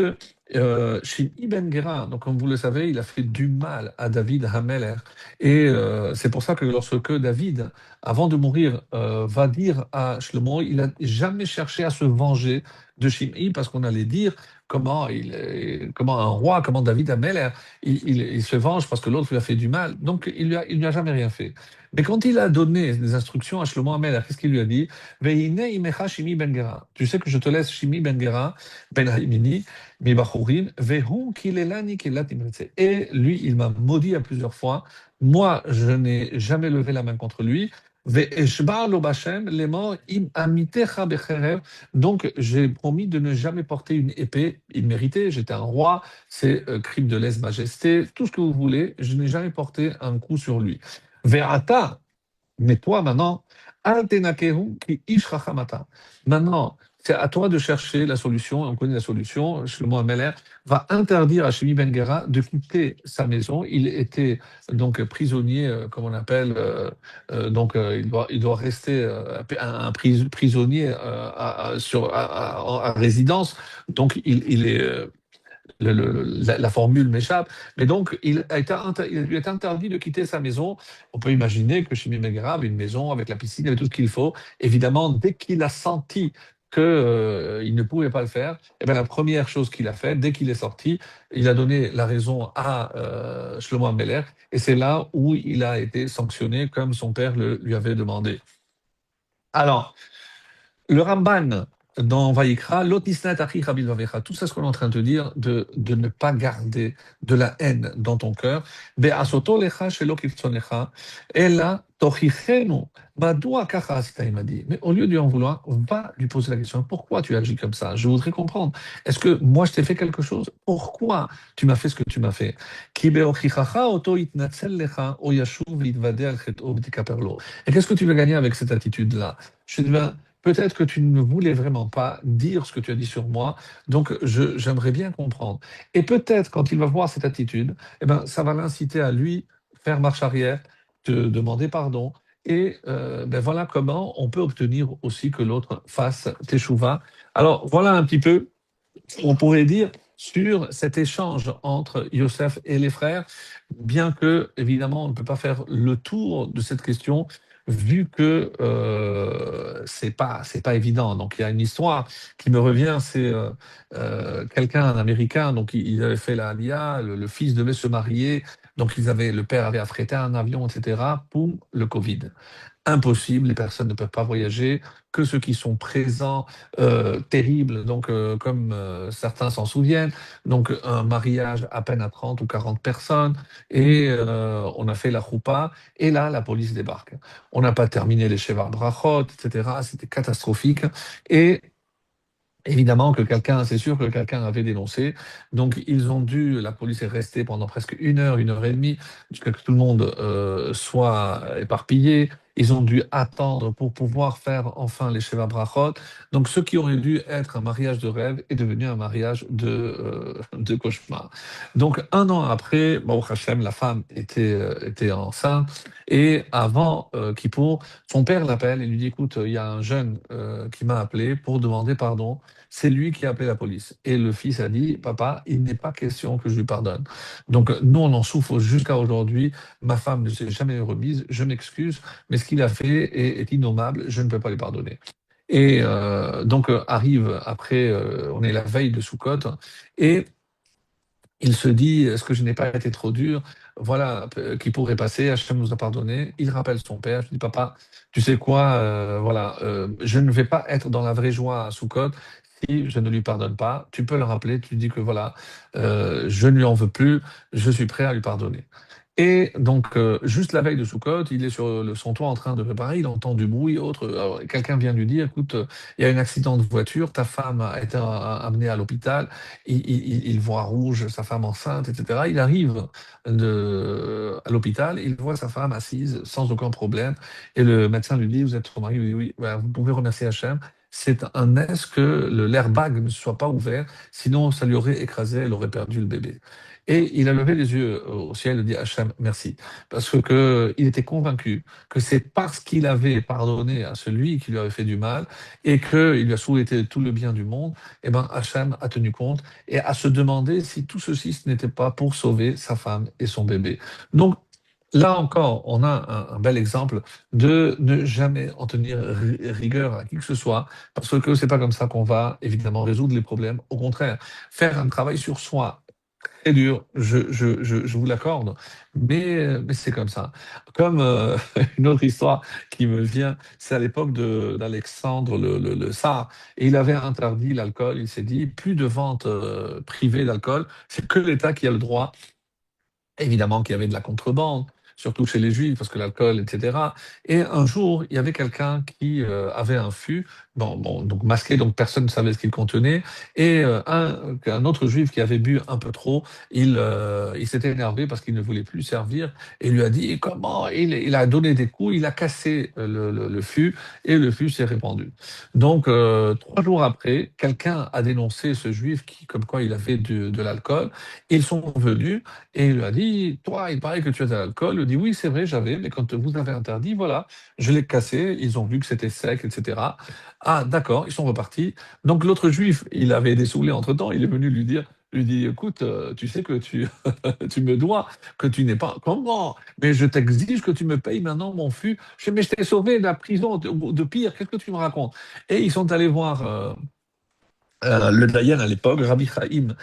Shimei Ben Gera, donc comme vous le savez, il a fait du mal à David Hameler. Et c'est pour ça que lorsque David, avant de mourir, va dire à Shlomo, il n'a jamais cherché à se venger de Shimei, parce qu'on allait dire comment un roi, comment David Hameler, il se venge parce que l'autre lui a fait du mal. Donc il lui a jamais rien fait. Mais quand il a donné des instructions à Shlomo Hameler, qu'est-ce qu'il lui a dit? Veine imecha Shimei Ben Gera. Tu sais que je te laisse Shimei Ben Gera, Ben Haimini, Mibachurim, Vehu kilelani kilat imretse. Et lui, il m'a maudit à plusieurs fois. Moi, je n'ai jamais levé la main contre lui. Ve'eshba lo b'Hashem, lemor im amitecha becherev. Donc, j'ai promis de ne jamais porter une épée. Il méritait, j'étais un roi, c'est crime de lèse-majesté, tout ce que vous voulez. Je n'ai jamais porté un coup sur lui. Ve'ata, mais toi, maintenant, al tenakehu ki ish chachamata. Maintenant, c'est à toi de chercher la solution. On connaît la solution. Shlomo Ameler va interdire à Shimi Ben Gera de quitter sa maison. Il était donc prisonnier, comme on appelle. Il doit rester prisonnier à résidence. Donc, il est la formule m'échappe, mais donc il lui est interdit de quitter sa maison. On peut imaginer que chez Mimegara avait une maison avec la piscine, avec tout ce qu'il faut. Évidemment, dès qu'il a senti qu'il ne pouvait pas le faire, eh bien, la première chose qu'il a fait, dès qu'il est sorti, il a donné la raison à Shlomo Ameler, et c'est là où il a été sanctionné comme son père lui avait demandé. Alors, le Ramban, dans Vaïkra, Lotisnat achi Rabbil Vavecha, tout ça, ce qu'on est en train de te dire, de ne pas garder de la haine dans ton cœur. Be'asoto lecha shelo kirtzonecha, ela tochichenu, madua kacha asita, il m'a dit. Mais au lieu de lui en vouloir, va lui poser la question, pourquoi tu agis comme ça? Je voudrais comprendre. Est-ce que moi, je t'ai fait quelque chose? Pourquoi tu m'as fait ce que tu m'as fait? Ki be'ochichacha oto itnatzel lecha, o yashuv litvade al chet'o v'tikaperlo. Et qu'est-ce que tu veux gagner avec cette attitude-là? Je dis, ben, peut-être que tu ne voulais vraiment pas dire ce que tu as dit sur moi, donc j'aimerais bien comprendre. Et peut-être quand il va voir cette attitude, eh ben, ça va l'inciter à lui faire marche arrière, te demander pardon. Et ben voilà comment on peut obtenir aussi que l'autre fasse teshuva. Alors voilà un petit peu, on pourrait dire, sur cet échange entre Yosef et les frères, bien que, évidemment, on ne peut pas faire le tour de cette question, vu que c'est pas évident. Donc, il y a une histoire qui me revient, c'est quelqu'un, un Américain, donc il avait fait la Aliyah, le fils devait se marier, donc le père avait affrété un avion, etc., pour le Covid. Impossible, les personnes ne peuvent pas voyager, que ceux qui sont présents, terribles, donc comme certains s'en souviennent, donc un mariage à peine à 30 ou 40 personnes, et on a fait la choupa, et là, la police débarque. On n'a pas terminé les Shevar Brachot, etc., c'était catastrophique, et évidemment que c'est sûr que quelqu'un avait dénoncé. Donc, la police est restée pendant presque une heure et demie, jusqu'à ce que tout le monde soit éparpillé. Ils ont dû attendre pour pouvoir faire enfin les Sheva Brachot. Donc, ce qui aurait dû être un mariage de rêve est devenu un mariage de cauchemar. Donc, un an après, Baruch Hashem, la femme était enceinte. Et avant Kippour, son père l'appelle et lui dit, écoute, il y a un jeune qui m'a appelé pour demander pardon. C'est lui qui a appelé la police. Et le fils a dit, papa, il n'est pas question que je lui pardonne. Donc nous, on en souffre jusqu'à aujourd'hui. Ma femme ne s'est jamais remise, je m'excuse, mais ce qu'il a fait est innommable, je ne peux pas lui pardonner. Et donc arrive après, on est la veille de Soukhot, et il se dit, est-ce que je n'ai pas été trop dur? Voilà, qui pourrait passer, Hachem nous a pardonné. Il rappelle son père, je dis, papa, tu sais quoi, voilà, je ne vais pas être dans la vraie joie à Soukhot si je ne lui pardonne pas. Tu peux le rappeler, tu lui dis que voilà, je ne lui en veux plus, je suis prêt à lui pardonner. Et donc, juste la veille de Soukhot, il est sur son toit en train de préparer, il entend du bruit, autre. Alors, quelqu'un vient lui dire, écoute, il y a un accident de voiture, ta femme a été amenée à l'hôpital, il voit rouge, sa femme enceinte, etc. Il arrive à l'hôpital, il voit sa femme assise sans aucun problème, et le médecin lui dit, vous êtes trop marié, oui, oui, voilà, vous pouvez remercier Hachem. c'est un est que l'airbag ne soit pas ouvert, sinon ça lui aurait écrasé, elle aurait perdu le bébé. Et il a levé les yeux au ciel et dit Hachem, merci. Parce que il était convaincu que c'est parce qu'il avait pardonné à celui qui lui avait fait du mal et qu'il lui a souhaité tout le bien du monde, eh ben Hachem a tenu compte et a se demandé si tout ceci ce n'était pas pour sauver sa femme et son bébé. Donc, là encore, on a un bel exemple de ne jamais en tenir rigueur à qui que ce soit, parce que c'est pas comme ça qu'on va évidemment résoudre les problèmes. Au contraire, faire un travail sur soi, très dur, je vous l'accorde, mais c'est comme ça. Comme une autre histoire qui me vient, c'est à l'époque d'Alexandre le Tsar, et il avait interdit l'alcool, il s'est dit, plus de vente privée d'alcool, c'est que l'État qui a le droit. Évidemment qu'il y avait de la contrebande, surtout chez les Juifs, parce que l'alcool, etc. Et un jour, il y avait quelqu'un qui avait un fût, donc masqué, donc personne ne savait ce qu'il contenait. Et un autre Juif qui avait bu un peu trop, il s'était énervé parce qu'il ne voulait plus servir et lui a dit comment il a donné des coups, il a cassé le fût et le fût s'est répandu. Donc 3 jours après, quelqu'un a dénoncé ce Juif qui, comme quoi il avait de l'alcool. Ils sont venus. Et il lui a dit, toi, il paraît que tu as de l'alcool. Il lui dit, oui, c'est vrai, j'avais, mais quand vous avez interdit, voilà, je l'ai cassé. Ils ont vu que c'était sec, etc. Ah, d'accord, ils sont repartis. Donc l'autre juif, il avait des saoulés entre-temps, il est venu lui dire, lui dit, écoute, tu sais que tu me dois, que tu n'es pas... Comment? Mais je t'exige que tu me payes maintenant mon fût. Mais je t'ai sauvé de la prison, de pire, qu'est-ce que tu me racontes? Et ils sont allés voir... le Dayan à l'époque, Rabbi Chaim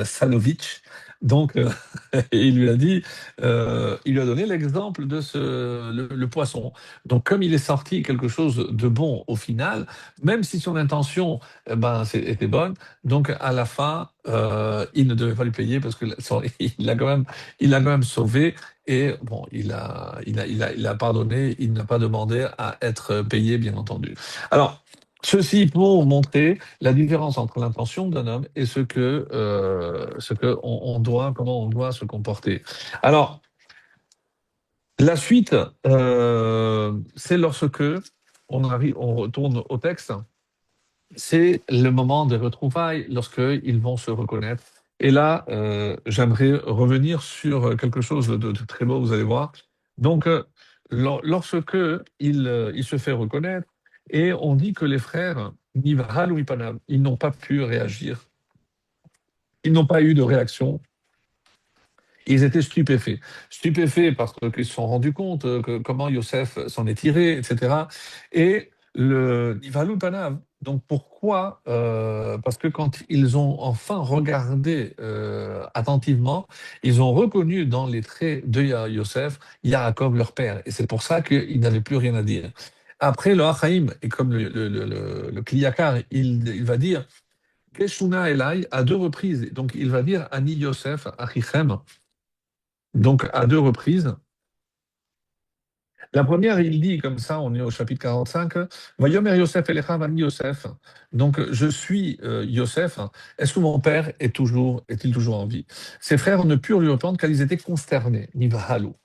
Sanovitch, donc et il lui a dit, il lui a donné l'exemple de le poisson. Donc comme il est sorti quelque chose de bon au final, même si son intention était bonne, donc à la fin il ne devait pas lui payer parce que il l'a quand même sauvé. Et bon, il a pardonné, il n'a pas demandé à être payé, bien entendu. Alors, ceci pour montrer la différence entre l'intention d'un homme et ce que on doit, comment on doit se comporter. Alors, la suite, c'est lorsque on retourne au texte, c'est le moment des retrouvailles, lorsqu'ils vont se reconnaître. Et là, j'aimerais revenir sur quelque chose de très beau, vous allez voir. Donc, lorsque il se fait reconnaître, et on dit que les frères, Nivral ou Ipanam, ils n'ont pas pu réagir, ils n'ont pas eu de réaction, ils étaient stupéfaits. Stupéfaits parce qu'ils se sont rendus compte que comment Yosef s'en est tiré, etc. Et le Nivalou Panav. Donc pourquoi parce que quand ils ont enfin regardé attentivement, ils ont reconnu dans les traits de Yosef, Yaakov leur père. Et c'est pour ça qu'ils n'avaient plus rien à dire. Après, le Hachaim, et comme le Kliyakar, il va dire Keshuna Elai à 2 reprises. Donc il va dire Ani Yosef, Achichem, donc à 2 reprises. La première, il dit comme ça, on est au chapitre 45, Vayomer Yosef Elecha Vani Yosef. Donc je suis Yosef. Est-ce que mon père est-il toujours en vie? Ses frères ne purent lui répondre car ils étaient consternés. Nivhalou.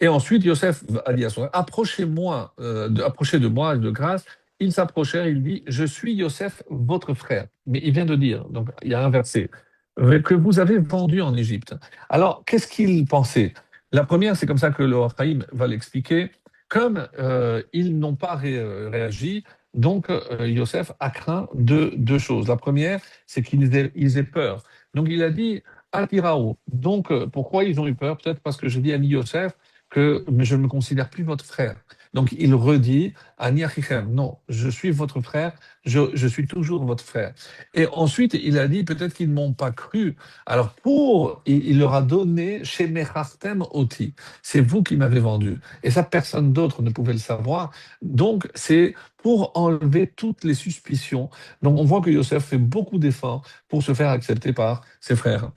Et ensuite, Yosef a dit à son frère, approchez-moi, approchez de moi de grâce. Ils s'approchèrent, il dit, je suis Yosef, votre frère. Mais il vient de dire, donc il y a un verset, que vous avez vendu en Égypte. Alors, qu'est-ce qu'il pensait? La première, c'est comme ça que le Raphaïm va l'expliquer. Comme ils n'ont pas réagi, donc Yosef a craint deux choses. La première, c'est qu'ils aient peur. Donc il a dit, Atiraou. Donc pourquoi ils ont eu peur? Peut-être parce que j'ai dit à Yosef que mais je ne me considère plus votre frère. Donc il redit, Ani Achichem, non, je suis votre frère, je suis toujours votre frère. Et ensuite, il a dit, peut-être qu'ils ne m'ont pas cru. Alors il leur a donné, chez Mechartem Oti, c'est vous qui m'avez vendu. Et ça, personne d'autre ne pouvait le savoir. Donc, c'est pour enlever toutes les suspicions. Donc, on voit que Yosef fait beaucoup d'efforts pour se faire accepter par ses frères.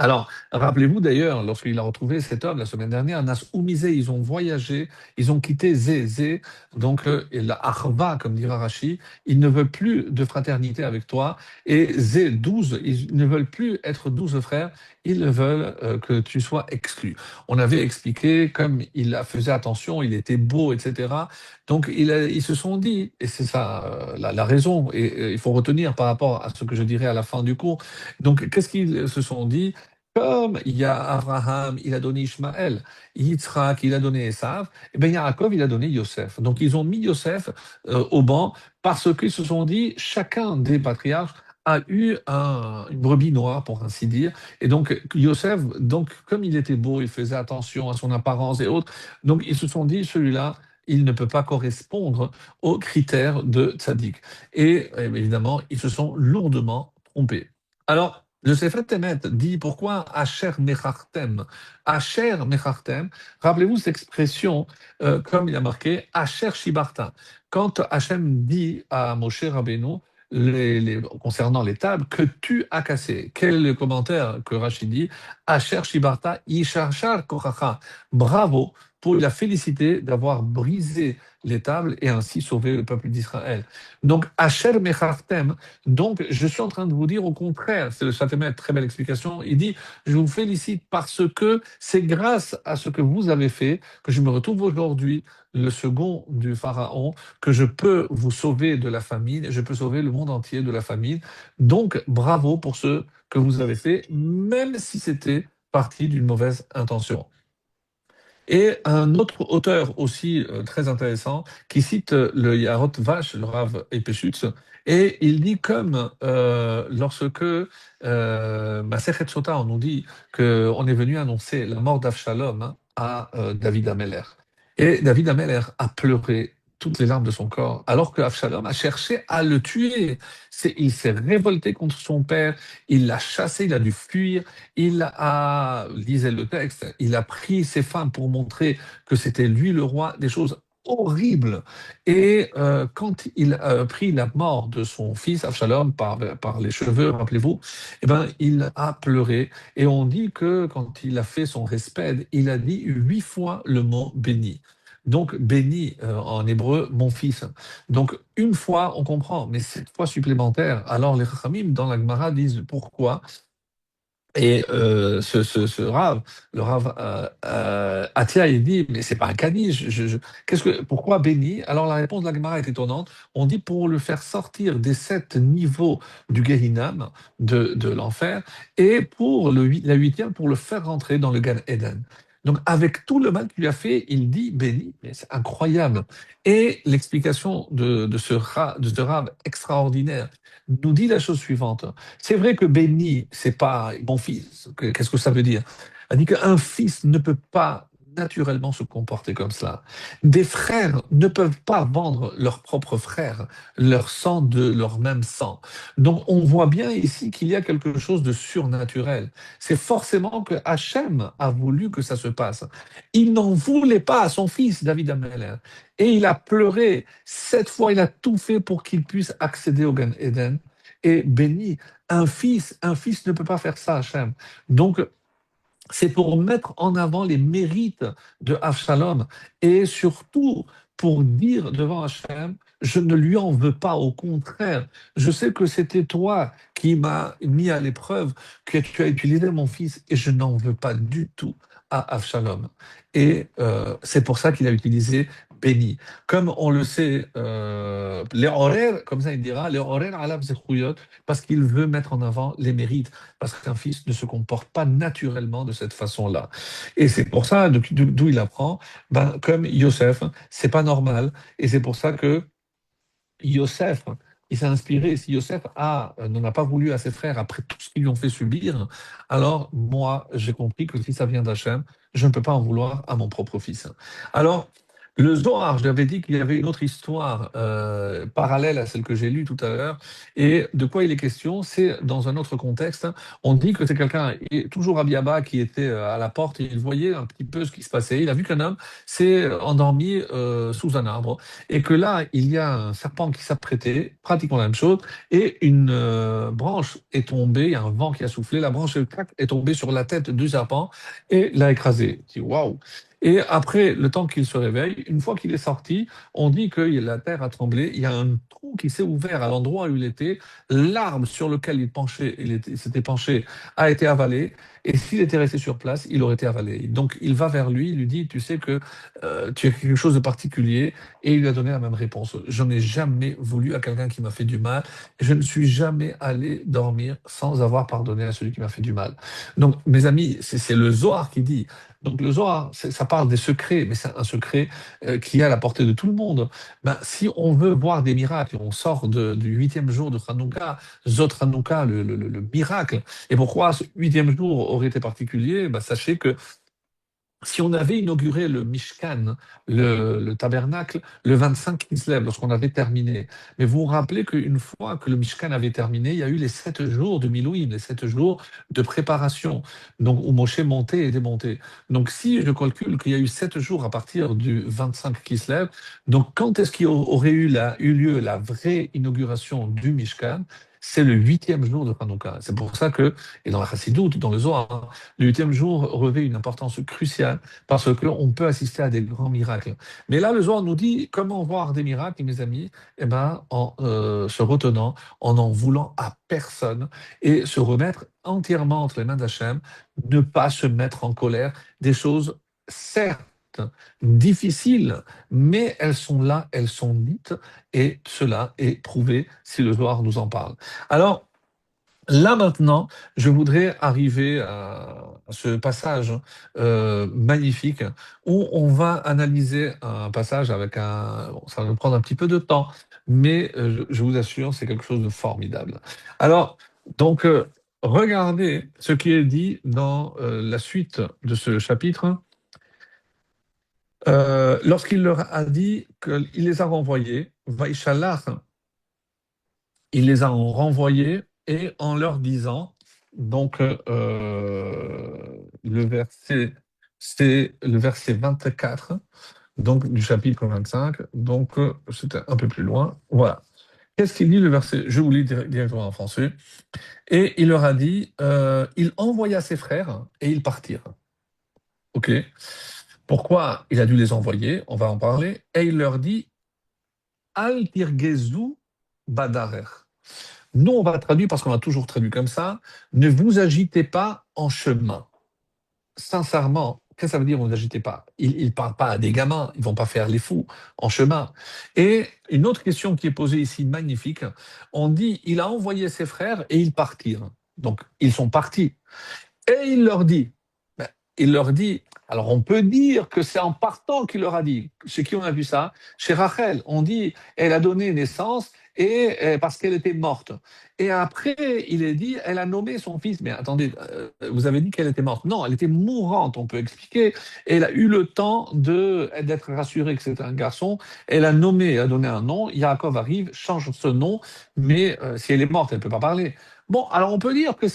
Alors, rappelez-vous d'ailleurs, lorsqu'il a retrouvé cet homme la semaine dernière, Nas Oumizé, ils ont voyagé, ils ont quitté Zé, donc et la Arva, comme dira Rachi, ils ne veulent plus de fraternité avec toi, et Zé 12, ils ne veulent plus être 12 frères, ils veulent que tu sois exclu. On avait expliqué, comme il faisait attention, il était beau, etc. Donc, ils se sont dit, et c'est ça la raison, et il faut retenir par rapport à ce que je dirai à la fin du cours. Donc, qu'est-ce qu'ils se sont dit? Comme il y a Abraham, il a donné Ishmaël, Yitzhak, il a donné Esav, et bien Yaakov, il a donné Yosef. Donc ils ont mis Yosef au banc parce qu'ils se sont dit, chacun des patriarches a eu une brebis noire, pour ainsi dire. Et donc Yosef, donc, comme il était beau, il faisait attention à son apparence et autres, donc ils se sont dit, celui-là, il ne peut pas correspondre aux critères de tzaddik. Et évidemment, ils se sont lourdement trompés. Alors, le Sefer Temet dit pourquoi Asher Mechartem. Asher Mechartem, rappelez-vous cette expression, comme il a marqué, Asher Shibarta. Quand Hachem dit à Moshe Rabbeinu, concernant les tables, que tu as cassé. Quel est le commentaire que Rachid dit? Asher Shibarta Isharshar Kochacha. Bravo pour la félicité d'avoir brisé les tables et ainsi sauvé le peuple d'Israël. Donc, Asher Mechartem, donc, je suis en train de vous dire au contraire, c'est le Satémet, très belle explication, il dit, je vous félicite parce que c'est grâce à ce que vous avez fait que je me retrouve aujourd'hui le second du Pharaon, que je peux vous sauver de la famine, je peux sauver le monde entier de la famine. Donc, bravo pour ce que vous avez fait, même si c'était parti d'une mauvaise intention. Et un autre auteur aussi très intéressant qui cite le Yarot Vash, le Rav Epeshutz, et il dit comme lorsque Masechet Sota, on nous dit qu'on est venu annoncer la mort d'Avshalom à David Ameller. Et David Ameller a pleuré toutes les larmes de son corps, alors que Avshalom a cherché à le tuer. Il s'est révolté contre son père, il l'a chassé, il a dû fuir, il a, lisez le texte, il a pris ses femmes pour montrer que c'était lui le roi, des choses horribles. Et quand il a pris la mort de son fils Absalom par les cheveux, rappelez-vous, eh ben, il a pleuré. Et on dit que quand il a fait son respect, il a dit 8 fois le mot béni. Donc, béni en hébreu, mon fils. Donc, une fois, on comprend, mais 7 fois supplémentaire. Alors, les Chachamim, dans la Gemara, disent pourquoi et ce Rav, le Rav Atia, il dit, mais c'est pas un caniche. Pourquoi béni? Alors la réponse de la Gemara est étonnante. On dit pour le faire sortir des 7 niveaux du Gehinam, de l'enfer, et pour la huitième, pour le faire rentrer dans le Gan Eden. Donc avec tout le mal qu'il lui a fait, il dit béni, mais c'est incroyable. Et l'explication de ce Rav extraordinaire nous dit la chose suivante. C'est vrai que béni, c'est pas mon fils. Qu'est-ce que ça veut dire? Elle dit qu'un fils ne peut pas naturellement se comporter comme cela. Des frères ne peuvent pas vendre leurs propres frères, leur sang de leur même sang. Donc on voit bien ici qu'il y a quelque chose de surnaturel. C'est forcément que Hachem a voulu que ça se passe. Il n'en voulait pas à son fils, David Ameller. Et il a pleuré 7 fois, il a tout fait pour qu'il puisse accéder au Gan Eden et béni. Un fils ne peut pas faire ça, Hachem. Donc, c'est pour mettre en avant les mérites de Avshalom et surtout pour dire devant Hachem, je ne lui en veux pas, au contraire, je sais que c'était toi qui m'as mis à l'épreuve, que tu as utilisé mon fils et je n'en veux pas du tout à Avshalom. Et c'est pour ça qu'il a utilisé béni. Comme on le sait, les horaires, comme ça il dira, les horaires alav zechuyot, parce qu'il veut mettre en avant les mérites parce qu'un fils ne se comporte pas naturellement de cette façon-là. Et c'est pour ça, d'où il apprend, ben, comme Yosef, c'est pas normal, et c'est pour ça que Yosef, il s'est inspiré, si Yosef n'en a pas voulu à ses frères après tout ce qu'ils lui ont fait subir, alors moi, j'ai compris que si ça vient d'Hachem, je ne peux pas en vouloir à mon propre fils. Alors, Le Zohar, j'avais dit qu'il y avait une autre histoire parallèle à celle que j'ai lue tout à l'heure. Et de quoi il est question? C'est dans un autre contexte. On dit que c'est quelqu'un, toujours à Biaba, qui était à la porte et il voyait un petit peu ce qui se passait. Il a vu qu'un homme s'est endormi sous un arbre et que là, il y a un serpent qui s'apprêtait, pratiquement la même chose, et une branche est tombée, il y a un vent qui a soufflé, la branche crac, est tombée sur la tête du serpent et l'a écrasé. Il dit, waouh! Et après, le temps qu'il se réveille, une fois qu'il est sorti, on dit que la terre a tremblé, il y a un trou qui s'est ouvert à l'endroit où il était, l'arbre sur lequel il s'était penché a été avalé, et s'il était resté sur place, il aurait été avalé. Donc il va vers lui, il lui dit, tu sais que tu as quelque chose de particulier, et il lui a donné la même réponse. Je n'ai jamais voulu à quelqu'un qui m'a fait du mal, et je ne suis jamais allé dormir sans avoir pardonné à celui qui m'a fait du mal. Donc mes amis, c'est le Zohar qui dit. Donc le Zohar, ça parle des secrets, mais c'est un secret qui est à la portée de tout le monde. Ben, si on veut voir des miracles, on sort du huitième jour de Hanouka, Zot Hanouka, le miracle. Et pourquoi ce huitième jour aurait été particulier? Ben, sachez que si on avait inauguré le Mishkan, le tabernacle, le 25 Kislev, lorsqu'on avait terminé, mais vous vous rappelez qu'une fois que le Mishkan avait terminé, il y a eu les 7 jours de Milouim, les 7 jours de préparation, donc où Moshe montait et démontait. Donc si je calcule qu'il y a eu 7 jours à partir du 25 Kislev, donc quand est-ce qu'il aurait eu lieu la vraie inauguration du Mishkan? C'est le huitième jour de Hanouka. C'est pour ça que, et dans la Chassidoute, dans le Zohar, hein, le huitième jour revêt une importance cruciale parce qu'on peut assister à des grands miracles. Mais là, le Zohar nous dit comment voir des miracles, mes amis, eh ben, en se retenant, en n'en voulant à personne et se remettre entièrement entre les mains d'Hachem, ne pas se mettre en colère. Des choses, certes, difficiles, mais elles sont là, elles sont dites, et cela est prouvé si le Zohar nous en parle. Alors, là maintenant, je voudrais arriver à ce passage magnifique où on va analyser un passage avec un... Bon, ça va nous prendre un petit peu de temps, mais je vous assure, c'est quelque chose de formidable. Alors, donc, regardez ce qui est dit dans la suite de ce chapitre. Lorsqu'il leur a dit qu'il les a renvoyés, Vaïchalach, il les a renvoyés et en leur disant, donc le verset, c'est le verset 24, donc du chapitre 25, donc c'était un peu plus loin. Voilà. Qu'est-ce qu'il dit le verset? Je vous lis directement en français. Et il leur a dit, il envoya ses frères et ils partirent. OK. Pourquoi il a dû les envoyer? On va en parler. Et il leur dit, Al tirgezu badarer. Nous, on va traduire parce qu'on a toujours traduit comme ça. Ne vous agitez pas en chemin. Sincèrement, qu'est-ce que ça veut dire ne vous agitez pas? Ils ne parlent pas à des gamins, ils ne vont pas faire les fous en chemin. Et une autre question qui est posée ici, magnifique, on dit, il a envoyé ses frères et ils partirent. Donc, ils sont partis. Et ben, il leur dit, alors on peut dire que c'est en partant qu'il leur a dit. Chez qui on a vu ça? Chez Rachel, on dit, elle a donné naissance et parce qu'elle était morte. Et après, il est dit, elle a nommé son fils. Mais attendez, vous avez dit qu'elle était morte. Non, elle était mourante, on peut expliquer. Elle a eu le temps d'être rassurée que c'était un garçon. Elle a nommé, elle a donné un nom. Yaakov arrive, change ce nom, mais si elle est morte, elle ne peut pas parler. Bon, alors on peut dire que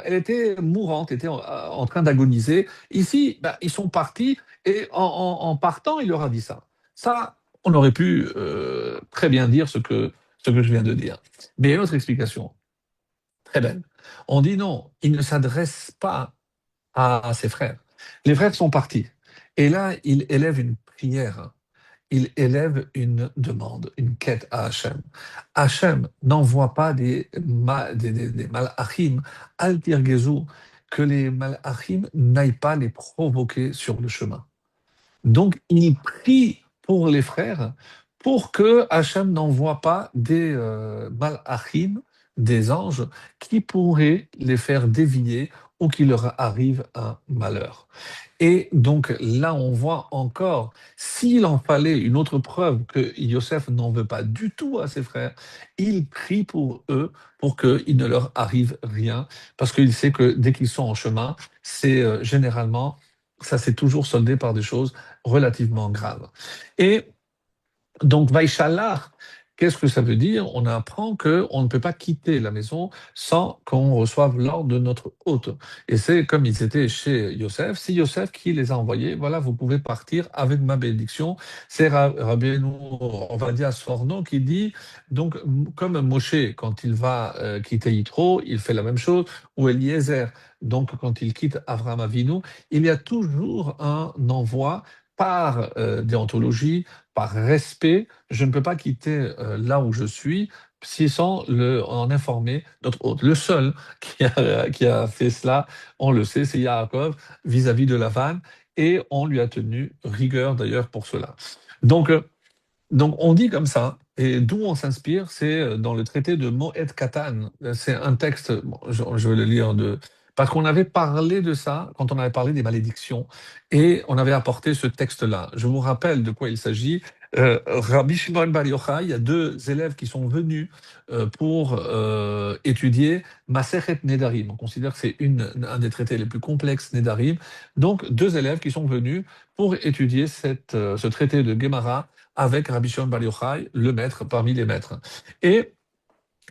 elle était mourante, était en train d'agoniser. Ici, ben, ils sont partis et en partant, il leur a dit ça. Ça, on aurait pu très bien dire ce que je viens de dire. Mais il y a une autre explication, très belle. On dit non, il ne s'adresse pas à ses frères. Les frères sont partis. Et là, il élève une prière, il élève une demande, une quête à Hachem. Hachem n'envoie pas des malachim al tirgezu, que les malachim n'aillent pas les provoquer sur le chemin. Donc, il prie pour les frères pour que Hachem n'envoie pas des malachim, des anges, qui pourraient les faire dévier ou qu'il leur arrive un malheur. Et donc là, on voit encore, s'il en fallait une autre preuve que Yosef n'en veut pas du tout à ses frères, il prie pour eux pour qu'il ne leur arrive rien, parce qu'il sait que dès qu'ils sont en chemin, c'est généralement ça s'est toujours soldé par des choses relativement graves. Et donc, Vaishalach, qu'est-ce que ça veut dire? On apprend qu'on ne peut pas quitter la maison sans qu'on reçoive l'ordre de notre hôte. Et c'est comme ils étaient chez Yosef. C'est Yosef qui les a envoyés. Voilà, vous pouvez partir avec ma bénédiction. C'est Rabbeinu, on va dire, Sforno qui dit, donc, comme Moshe, quand il va quitter Yitro, il fait la même chose, ou Eliezer, donc, quand il quitte Avram Avinu, il y a toujours un envoi par déontologie, par respect, je ne peux pas quitter là où je suis sans en informer notre hôte. Le seul qui a fait cela, on le sait, c'est Yaakov vis-à-vis de Lavan, et on lui a tenu rigueur d'ailleurs pour cela. Donc, donc on dit comme ça, et d'où on s'inspire, c'est dans le traité de Moed Katan. C'est un texte, bon, je vais le lire parce qu'on avait parlé de ça quand on avait parlé des malédictions, et on avait apporté ce texte-là. Je vous rappelle de quoi il s'agit. Rabbi Shimon Bar Yochai, il y a deux élèves qui sont venus pour étudier Masechet Nedarim. On considère que c'est un des traités les plus complexes Nedarim. Donc deux élèves qui sont venus pour étudier ce traité de Gemara avec Rabbi Shimon Bar Yochai, le maître parmi les maîtres. Et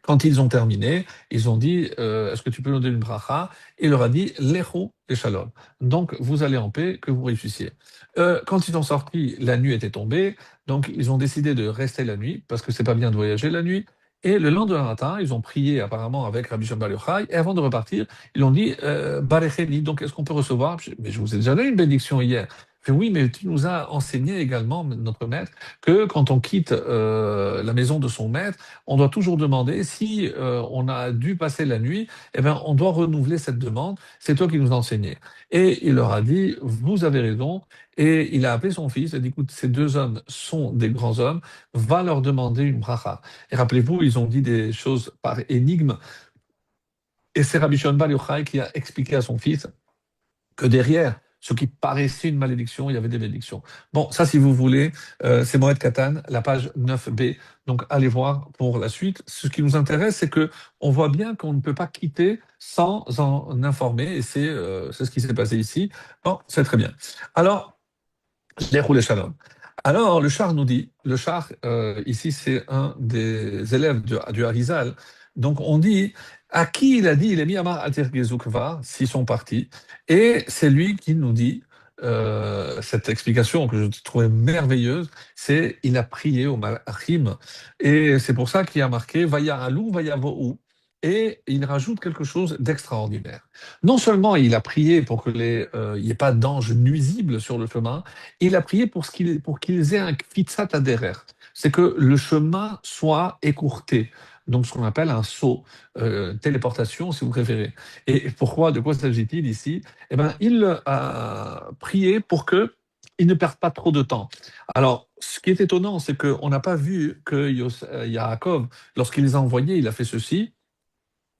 quand ils ont terminé, ils ont dit est-ce que tu peux nous donner une bracha? Et il leur a dit Lechu et Shalom. Donc vous allez en paix, que vous réussissiez. Quand ils ont sorti, la nuit était tombée, donc ils ont décidé de rester la nuit parce que c'est pas bien de voyager la nuit. Et le lendemain matin, ils ont prié apparemment avec Rabbi Shimon Bar Yochai, et avant de repartir, ils ont dit Barecheni, donc est-ce qu'on peut recevoir? Mais je vous ai déjà donné une bénédiction hier. Fait, oui, mais tu nous as enseigné également, notre maître, que quand on quitte la maison de son maître, on doit toujours demander si on a dû passer la nuit, eh bien, on doit renouveler cette demande. C'est toi qui nous as enseigné. Et il leur a dit, vous avez raison. Et il a appelé son fils, il a dit, écoute, ces deux hommes sont des grands hommes, va leur demander une bracha. Et rappelez-vous, ils ont dit des choses par énigme. Et c'est Rabbi Shimon Bar Yochai qui a expliqué à son fils que derrière ce qui paraissait une malédiction, il y avait des bénédictions. Bon, ça, si vous voulez, c'est Moed Katan, la page 9b. Donc, allez voir pour la suite. Ce qui nous intéresse, c'est que on voit bien qu'on ne peut pas quitter sans en informer, et c'est ce qui s'est passé ici. Bon, c'est très bien. Alors, les roulés shalom. Alors, le char nous dit, le char, ici, c'est un des élèves du Harizal. Donc, on dit, à qui il a dit, il est mis à Mar Atergezukva, s'ils sont partis. Et c'est lui qui nous dit, cette explication que je trouvais merveilleuse, c'est il a prié au Malachim. Et c'est pour ça qu'il a marqué, Vaya alou, Vaya vo'ou. Et il rajoute quelque chose d'extraordinaire. Non seulement il a prié pour qu'il n'y ait pas d'anges nuisibles sur le chemin, il a prié pour qu'ils aient un kfitsat aderer. C'est que le chemin soit écourté. Donc, ce qu'on appelle un saut, téléportation, si vous préférez. Et pourquoi, de quoi s'agit-il ici? Eh bien, il a prié pour que il ne perde pas trop de temps. Alors, ce qui est étonnant, c'est qu'on n'a pas vu que Yaakov, lorsqu'il les a envoyés, il a fait ceci.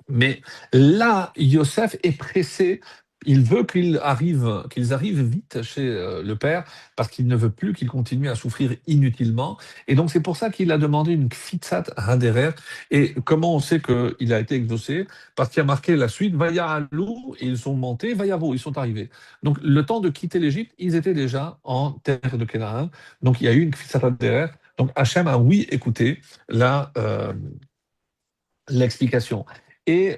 Mais là, Yosef est pressé. Il veut qu'ils arrivent vite chez le père parce qu'il ne veut plus qu'ils continuent à souffrir inutilement. Et donc, c'est pour ça qu'il a demandé une kfitsat haderer. Et comment on sait qu'il a été exaucé? Parce qu'il y a marqué la suite, Vaya alou, et ils sont montés, Vayavo, ils sont arrivés. Donc, le temps de quitter l'Égypte, ils étaient déjà en terre de Canaan. Donc, il y a eu une kfitsat haderer. Donc, Hachem a, oui, écouté l'explication. Et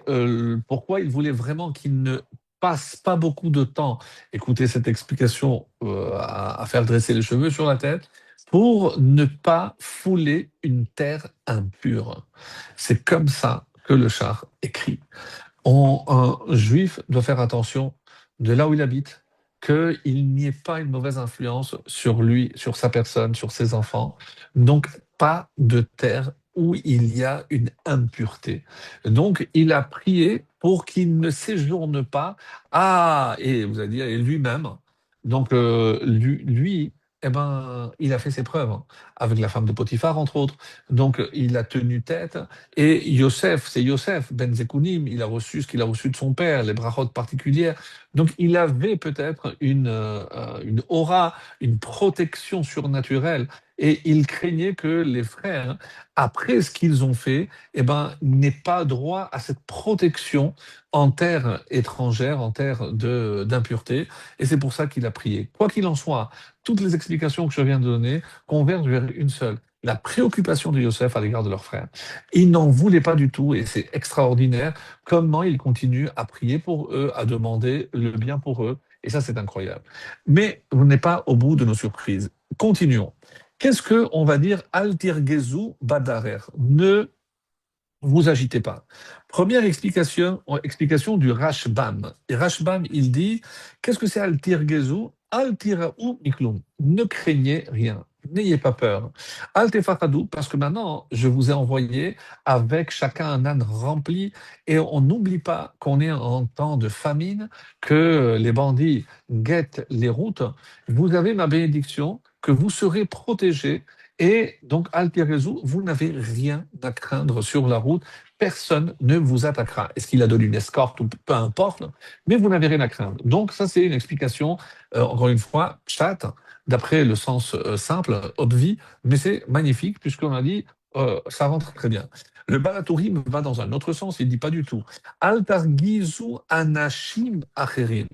pourquoi il voulait vraiment qu'il ne passe pas beaucoup de temps, écoutez cette explication, à faire dresser les cheveux sur la tête, pour ne pas fouler une terre impure. C'est comme ça que le char écrit. Un juif doit faire attention de là où il habite, qu'il n'y ait pas une mauvaise influence sur lui, sur sa personne, sur ses enfants. Donc, pas de terre où il y a une impureté. Donc, il a prié pour qu'il ne séjourne pas. Ah, et vous allez dire, et lui-même. Donc, lui, eh ben, il a fait ses preuves, hein, avec la femme de Potiphar, entre autres. Donc, il a tenu tête. Et Yosef, c'est Yosef, Ben Zekounim, il a reçu ce qu'il a reçu de son père, les brachot particulières. Donc, il avait peut-être une aura, une protection surnaturelle. et il craignait que les frères, après ce qu'ils ont fait, eh ben, n'aient pas droit à cette protection en terre étrangère, en terre d'impureté, et c'est pour ça qu'il a prié. Quoi qu'il en soit, toutes les explications que je viens de donner convergent vers une seule. La préoccupation de Yosef à l'égard de leurs frères. Il n'en voulait pas du tout, et c'est extraordinaire comment il continue à prier pour eux, à demander le bien pour eux, et ça c'est incroyable. Mais vous n'êtes pas au bout de nos surprises. Continuons. Qu'est-ce que on va dire Altirgezu Badarer? Ne vous agitez pas. Première explication du Rashbam. Et Rashbam, il dit, qu'est-ce que c'est Altirgezu? Altiraou miklum. Ne craignez rien. N'ayez pas peur. Altefakadou, parce que maintenant, je vous ai envoyé avec chacun un âne rempli, et on n'oublie pas qu'on est en temps de famine, que les bandits guettent les routes. Vous avez ma bénédiction, que vous serez protégés et donc, Al-Pirezu, vous n'avez rien à craindre sur la route. Personne ne vous attaquera. Est-ce qu'il a donné une escorte ou peu importe, mais vous n'avez rien à craindre. Donc, ça, c'est une explication, encore une fois, chat, d'après le sens simple, obvi, mais c'est magnifique puisqu'on a dit, ça rentre très bien. Le Balatourim va dans un autre sens, il dit pas du tout. Al-Targizu Anashim Acherim.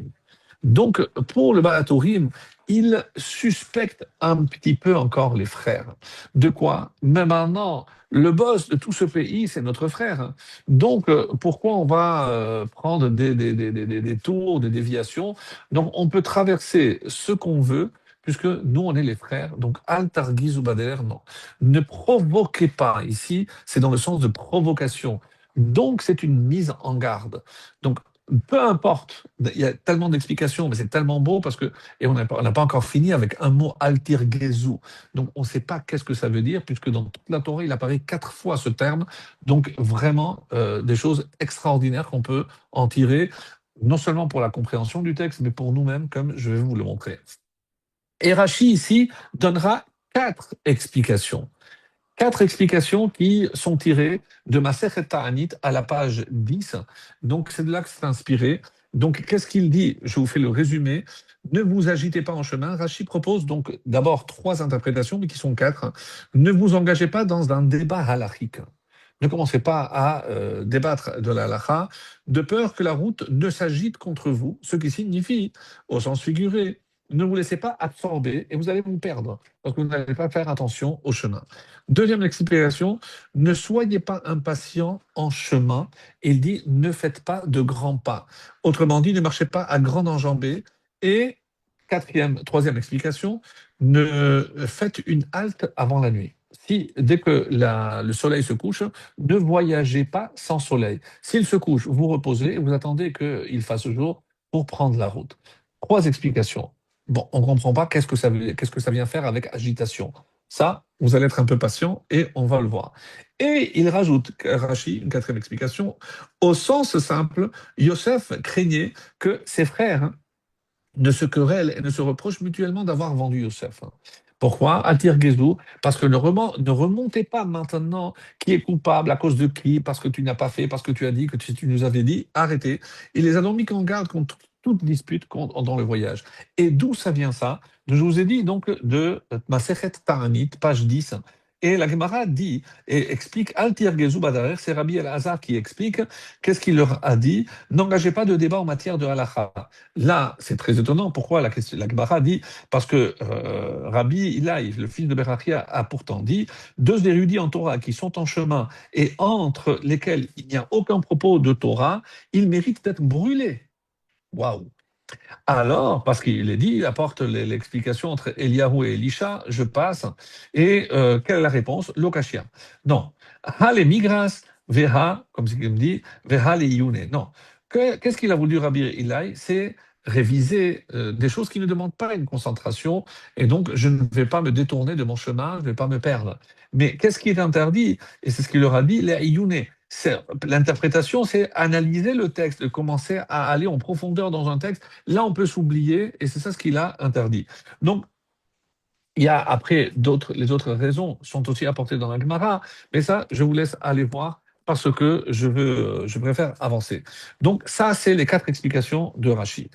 Donc, pour le Baratourim, il suspecte un petit peu encore les frères. De quoi? Mais maintenant, le boss de tout ce pays, c'est notre frère. Donc, pourquoi on va prendre des tours, des déviations? Donc, on peut traverser ce qu'on veut, puisque nous, on est les frères. Donc, Al-Targhiz ou Bader, non. Ne provoquez pas. Ici, c'est dans le sens de provocation. Donc, c'est une mise en garde. Donc, peu importe, il y a tellement d'explications, mais c'est tellement beau parce que, et on n'a pas encore fini avec un mot altirgezu. Donc on ne sait pas qu'est-ce que ça veut dire, puisque dans toute la Torah, il apparaît 4 fois ce terme. Donc vraiment des choses extraordinaires qu'on peut en tirer, non seulement pour la compréhension du texte, mais pour nous-mêmes, comme je vais vous le montrer. Et Rashi ici donnera 4 explications. 4 explications qui sont tirées de Masechet Ta'anit à la page 10. Donc, c'est de là que c'est inspiré. Donc, qu'est-ce qu'il dit? Je vous fais le résumé. Ne vous agitez pas en chemin. Rashi propose donc d'abord 3 interprétations, mais qui sont 4. Ne vous engagez pas dans un débat halachique. Ne commencez pas à débattre de la halakha, de peur que la route ne s'agite contre vous, ce qui signifie, au sens figuré, ne vous laissez pas absorber et vous allez vous perdre, parce que vous n'allez pas faire attention au chemin. Deuxième explication, ne soyez pas impatient en chemin. Il dit, ne faites pas de grands pas. Autrement dit, ne marchez pas à grande enjambée. Et troisième explication, ne faites une halte avant la nuit. Si, dès que le soleil se couche, ne voyagez pas sans soleil. S'il se couche, vous reposez et vous attendez qu'il fasse jour pour prendre la route. 3 explications. Bon, on ne comprend pas qu'est-ce que ça vient faire avec agitation. Ça, vous allez être un peu patient et on va le voir. Et il rajoute, Rashi, une 4e explication, au sens simple, Yosef craignait que ses frères ne se querellent et ne se reprochent mutuellement d'avoir vendu Yosef. Pourquoi? Atir Gezou, parce que ne remontez pas maintenant qui est coupable, à cause de qui, parce que tu n'as pas fait, parce que tu as dit, que tu nous avais dit, arrêtez. Il les a donc mis en garde contre toute dispute dans le voyage. Et d'où ça vient ça? Je vous ai dit donc de Masechet Ta'anit, page 10. Et la Gemara dit et explique Altir Gezou Badarer, c'est Rabbi El-Hazar qui explique qu'est-ce qu'il leur a dit. N'engagez pas de débat en matière de halakha. Là, c'est très étonnant. Pourquoi la Gemara dit? Parce que Rabbi Ilaï, le fils de Berachia, a pourtant dit 2 érudits en Torah qui sont en chemin et entre lesquels il n'y a aucun propos de Torah, ils méritent d'être brûlés. Waouh! Alors, parce qu'il est dit, il apporte l'explication entre Eliyahu et Elisha, je passe. Et quelle est la réponse? Lokashia. Non. Ha le migras, veha, comme il me dit, veha le yune. Non. Qu'est-ce qu'il a voulu Rabbi Ilaï? C'est réviser des choses qui ne demandent pas une concentration, et donc je ne vais pas me détourner de mon chemin, je ne vais pas me perdre. Mais qu'est-ce qui est interdit? Et c'est ce qu'il leur a dit, les yune. L'interprétation, c'est analyser le texte, commencer à aller en profondeur dans un texte. Là, on peut s'oublier, et c'est ça ce qu'il a interdit. Donc, il y a après les autres raisons sont aussi apportées dans la Gemara, mais ça, je vous laisse aller voir parce que je préfère avancer. Donc, ça, c'est les 4 explications de Rashi.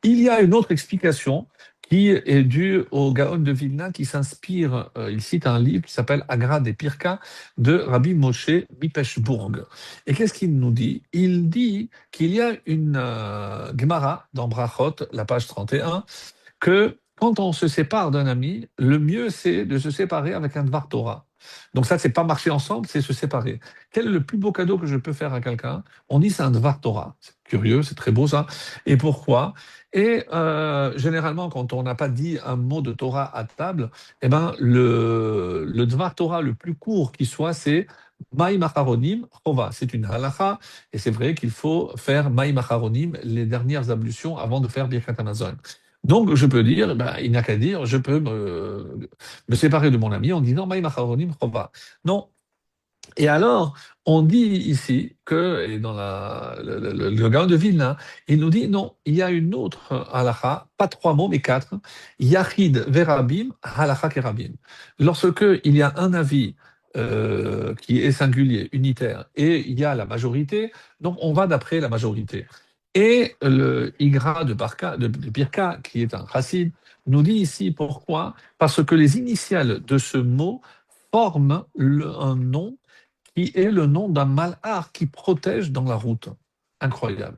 Il y a une autre explication qui est dû au Gaon de Vilna qui s'inspire, il cite un livre qui s'appelle Agra des Pirka de Rabbi Moshe Mipeshbourg. Et qu'est-ce qu'il nous dit? Il dit qu'il y a une Gemara dans Brachot, la page 31, que quand on se sépare d'un ami, le mieux c'est de se séparer avec un Dvar Torah. Donc ça, c'est pas marcher ensemble, c'est se séparer. Quel est le plus beau cadeau que je peux faire à quelqu'un? On dit c'est un Dvar Torah. C'est curieux, c'est très beau ça. Et pourquoi? Et généralement, quand on n'a pas dit un mot de Torah à table, eh ben, le Dvar Torah le plus court qui soit, c'est Maï Macharonim Chova. C'est une halacha, et c'est vrai qu'il faut faire Maï Macharonim, les dernières ablutions, avant de faire Birkat Hamazon. Donc, je peux dire, ben, il n'y a qu'à dire, je peux me séparer de mon ami en disant Maï Macharonim Chova. Non. Et alors, on dit ici que, et dans le Gaon de Vilna, il nous dit non, il y a une autre halakha, pas 3 mots, mais 4. Yachid verabim, halakha kerabim. Lorsque il y a un avis qui est singulier, unitaire, et il y a la majorité, donc on va d'après la majorité. Et le Igra de Birka, qui est un chassid, nous dit ici pourquoi? Parce que les initiales de ce mot forment un nom qui est le nom d'un malhar qui protège dans la route. Incroyable.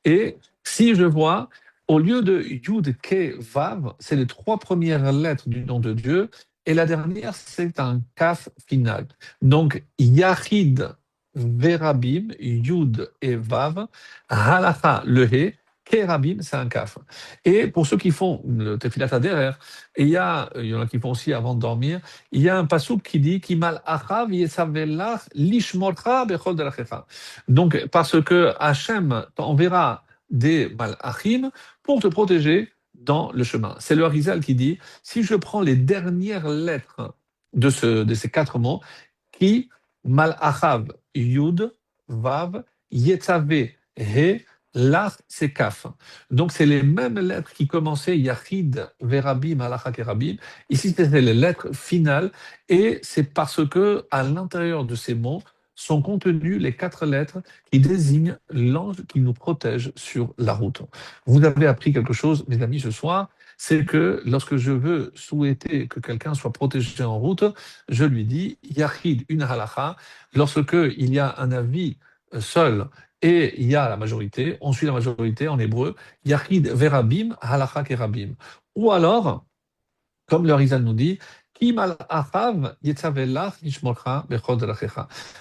Et si je vois, au lieu de Yud, Ke, Vav, c'est les 3 premières lettres du nom de Dieu, et la dernière, c'est un Kaf final. Donc, Yachid, Verabim, Yud et Vav, Halacha, le He, Kerabim, c'est un Kaf. Et pour ceux qui font le Tefilat Aderer, et il y en a qui font aussi avant de dormir, il y a un passouk qui dit Kimal achav yesavelach lishmorcha bechol derachecha. Donc, parce que Hachem t'enverra des malachim pour te protéger dans le chemin. C'est le Harizal qui dit si je prends les dernières lettres de ces 4 mots, qui malachav yud vav yetzavé he lach c'est kaf. Donc, c'est les mêmes lettres qui commençaient Yachid verabim halacha kerabim. Ici, c'était les lettres finales, et c'est parce que à l'intérieur de ces mots sont contenues les 4 lettres qui désignent l'ange qui nous protège sur la route. Vous avez appris quelque chose, mes amis, ce soir, c'est que lorsque je veux souhaiter que quelqu'un soit protégé en route, je lui dis Yachid une halacha. Lorsque il y a un avis seul et il y a la majorité, on suit la majorité en hébreu, Yachid verabim halacha kerabim. Ou alors, comme le Rizal nous dit,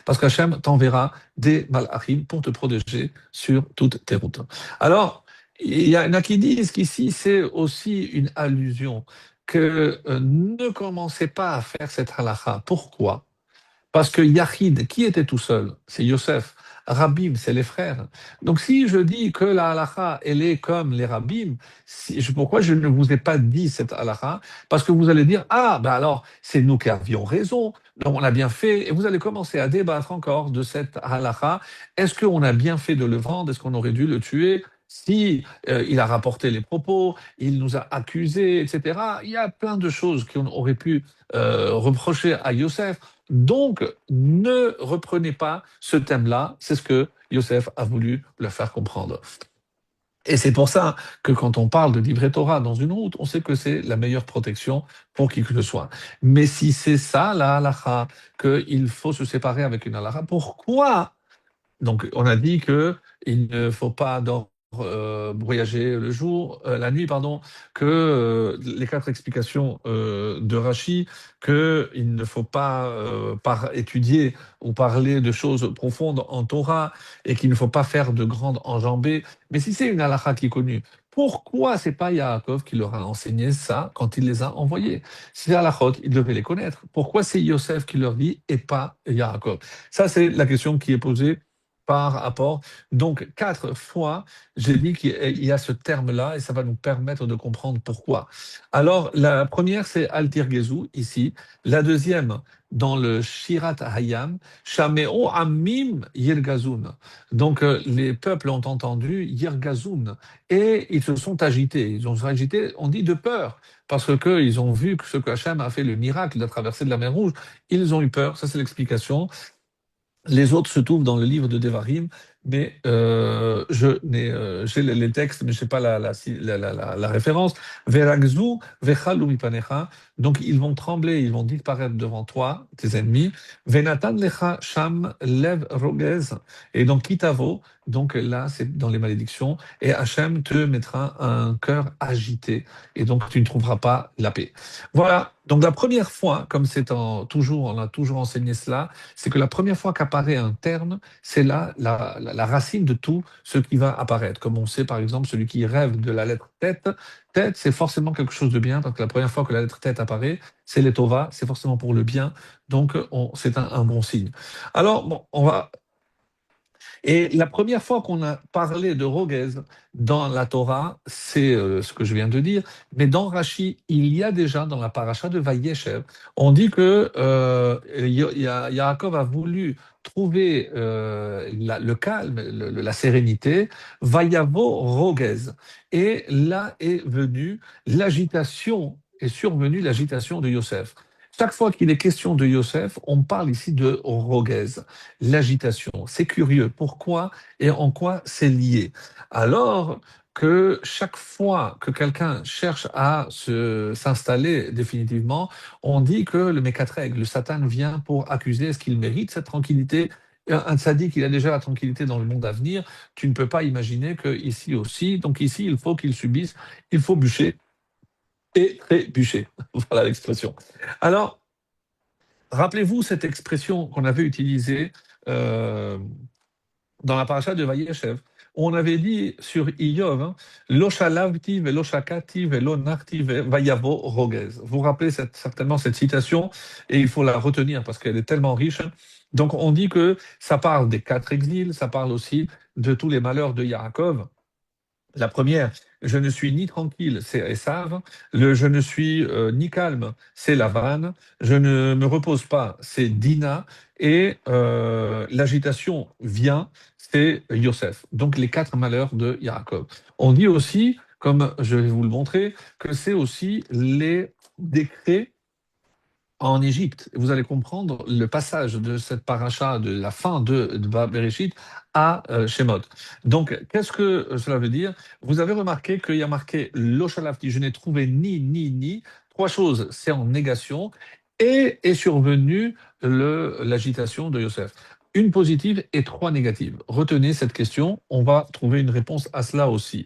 parce qu'Hachem t'enverra des malachim pour te protéger sur toutes tes routes. Alors, il y en a qui disent qu'ici, c'est aussi une allusion que ne commencez pas à faire cette halakha. Pourquoi? Parce que Yachid, qui était tout seul? C'est Yosef. Rabim, c'est les frères. Donc si je dis que la halakha, elle est comme les Rabim, pourquoi je ne vous ai pas dit cette halakha? Parce que vous allez dire, ah, ben alors, c'est nous qui avions raison, donc on a bien fait, et vous allez commencer à débattre encore de cette halakha. Est-ce qu'on a bien fait de le vendre? Est-ce qu'on aurait dû le tuer? Si il a rapporté les propos, il nous a accusés, etc. Il y a plein de choses qu'on aurait pu reprocher à Yosef. Donc, ne reprenez pas ce thème-là, c'est ce que Yosef a voulu le faire comprendre. Et c'est pour ça que quand on parle de livret Torah dans une route, on sait que c'est la meilleure protection pour qui que ce soit. Mais si c'est ça la halakha, qu'il faut se séparer avec une halakha, pourquoi? Donc, on a dit qu'il ne faut pas voyager le jour, la nuit, pardon, que les 4 explications de Rashi, qu'il ne faut pas étudier ou parler de choses profondes en Torah, et qu'il ne faut pas faire de grandes enjambées. Mais si c'est une halakha qui est connue, pourquoi c'est pas Yaakov qui leur a enseigné ça quand il les a envoyés? C'est halachot, il devait les connaître. Pourquoi c'est Yosef qui leur dit et pas Yaakov? Ça, c'est la question qui est posée par rapport. Donc, 4 fois, j'ai dit qu'il y a ce terme-là, et ça va nous permettre de comprendre pourquoi. Alors, la première, c'est Altir Gezou, ici. La deuxième, dans le Shirat Hayam, Shameo Amim Yirgazoun. Donc, les peuples ont entendu Yirgazoun, et ils se sont agités. Ils ont agité, on dit, de peur, parce qu'ils ont vu que ce que Hachem a fait, le miracle de traverser de la mer Rouge. Ils ont eu peur, ça c'est l'explication. Les autres se trouvent dans le livre de Devarim, mais j'ai les textes, mais je sais pas la référence. Veragzu, vechalu mipanecha. Donc ils vont trembler, ils vont disparaître devant toi, tes ennemis. Venatan lecha sham lev rogez. Et donc kitavo, donc là c'est dans les malédictions, et Hachem te mettra un cœur agité, et donc tu ne trouveras pas la paix. Voilà. Donc la première fois, comme toujours, on a toujours enseigné cela, c'est que la première fois qu'apparaît un terme, c'est là la racine de tout ce qui va apparaître. Comme on sait, par exemple, celui qui rêve de la lettre tête, tête, c'est forcément quelque chose de bien. Donc la première fois que la lettre tête apparaît, c'est l'étova, c'est forcément pour le bien. Donc c'est un bon signe. Alors, bon, on va et la première fois qu'on a parlé de Roguez dans la Torah, c'est ce que je viens de dire, mais dans Rashi, il y a déjà dans la paracha de Vayeshev, on dit que Yaakov a voulu trouver le calme, la sérénité, Vayavo Roguez. Et là est survenue l'agitation de Yosef. Chaque fois qu'il est question de Yosef, on parle ici de Roguez, l'agitation. C'est curieux. Pourquoi et en quoi c'est lié? Alors que chaque fois que quelqu'un cherche à s'installer définitivement, on dit que le Mécatreg, le Satan, vient pour accuser. Est-ce qu'il mérite cette tranquillité? Un sadique, il a déjà la tranquillité dans le monde à venir. Tu ne peux pas imaginer que ici aussi, donc ici, il faut qu'il subisse, il faut bûcher et trébucher. Voilà l'expression. Alors, rappelez-vous cette expression qu'on avait utilisée euh, dans la paracha de Vayeshev. On avait dit sur Iyov, hein, Lo shalavti velo shakati velo narti vayavo rogez. Vous vous rappelez certainement cette citation et il faut la retenir parce qu'elle est tellement riche. Donc on dit que ça parle des 4 exils, ça parle aussi de tous les malheurs de Yaakov. La première, je ne suis ni tranquille, c'est Esav. Le je ne suis ni calme, c'est Lavan. Je ne me repose pas, c'est Dina. Et l'agitation vient, c'est Yosef. Donc les 4 malheurs de Yaakov. On dit aussi, comme je vais vous le montrer, que c'est aussi les décrets en Égypte. Vous allez comprendre le passage de cette paracha, de la fin de Bereshit à Shemot. Donc, qu'est-ce que cela veut dire? Vous avez remarqué qu'il y a marqué Loshalafti, je n'ai trouvé ni. 3 choses, c'est en négation. Et est survenue l'agitation de Yosef. Une positive et 3 négatives. Retenez cette question, on va trouver une réponse à cela aussi.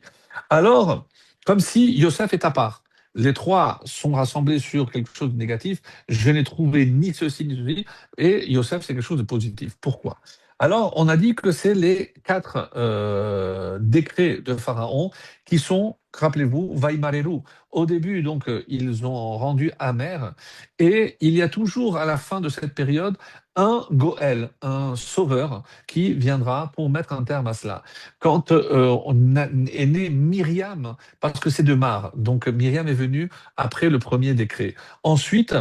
Alors, comme si Yosef est à part. Les 3 sont rassemblés sur quelque chose de négatif. Je n'ai trouvé ni ceci ni ceci. Et Yosef, c'est quelque chose de positif. Pourquoi? Alors, on a dit que c'est les 4 décrets de Pharaon qui sont, rappelez-vous, Vaimareru. Au début, donc, ils ont rendu amer. Et il y a toujours, à la fin de cette période, un Goël, un sauveur, qui viendra pour mettre un terme à cela. Quand est née Myriam, parce que c'est de Mar, donc Myriam est venue après le premier décret. Ensuite,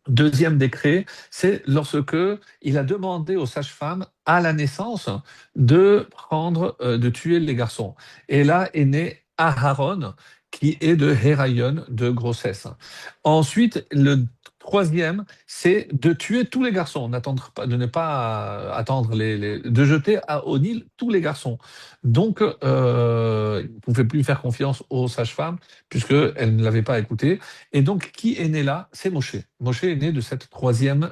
deuxième décret, c'est lorsque il a demandé aux sages-femmes à la naissance de tuer les garçons. Et là est né Aharon, qui est de Héraïon, de grossesse. Ensuite, le troisième, c'est de tuer tous les garçons, de ne pas attendre de jeter au Nil tous les garçons. Donc, il ne pouvait plus faire confiance aux sages-femmes puisqu'elles ne l'avaient pas écouté. Et donc, qui est né là? C'est Moshe. Moshe est né de ce troisième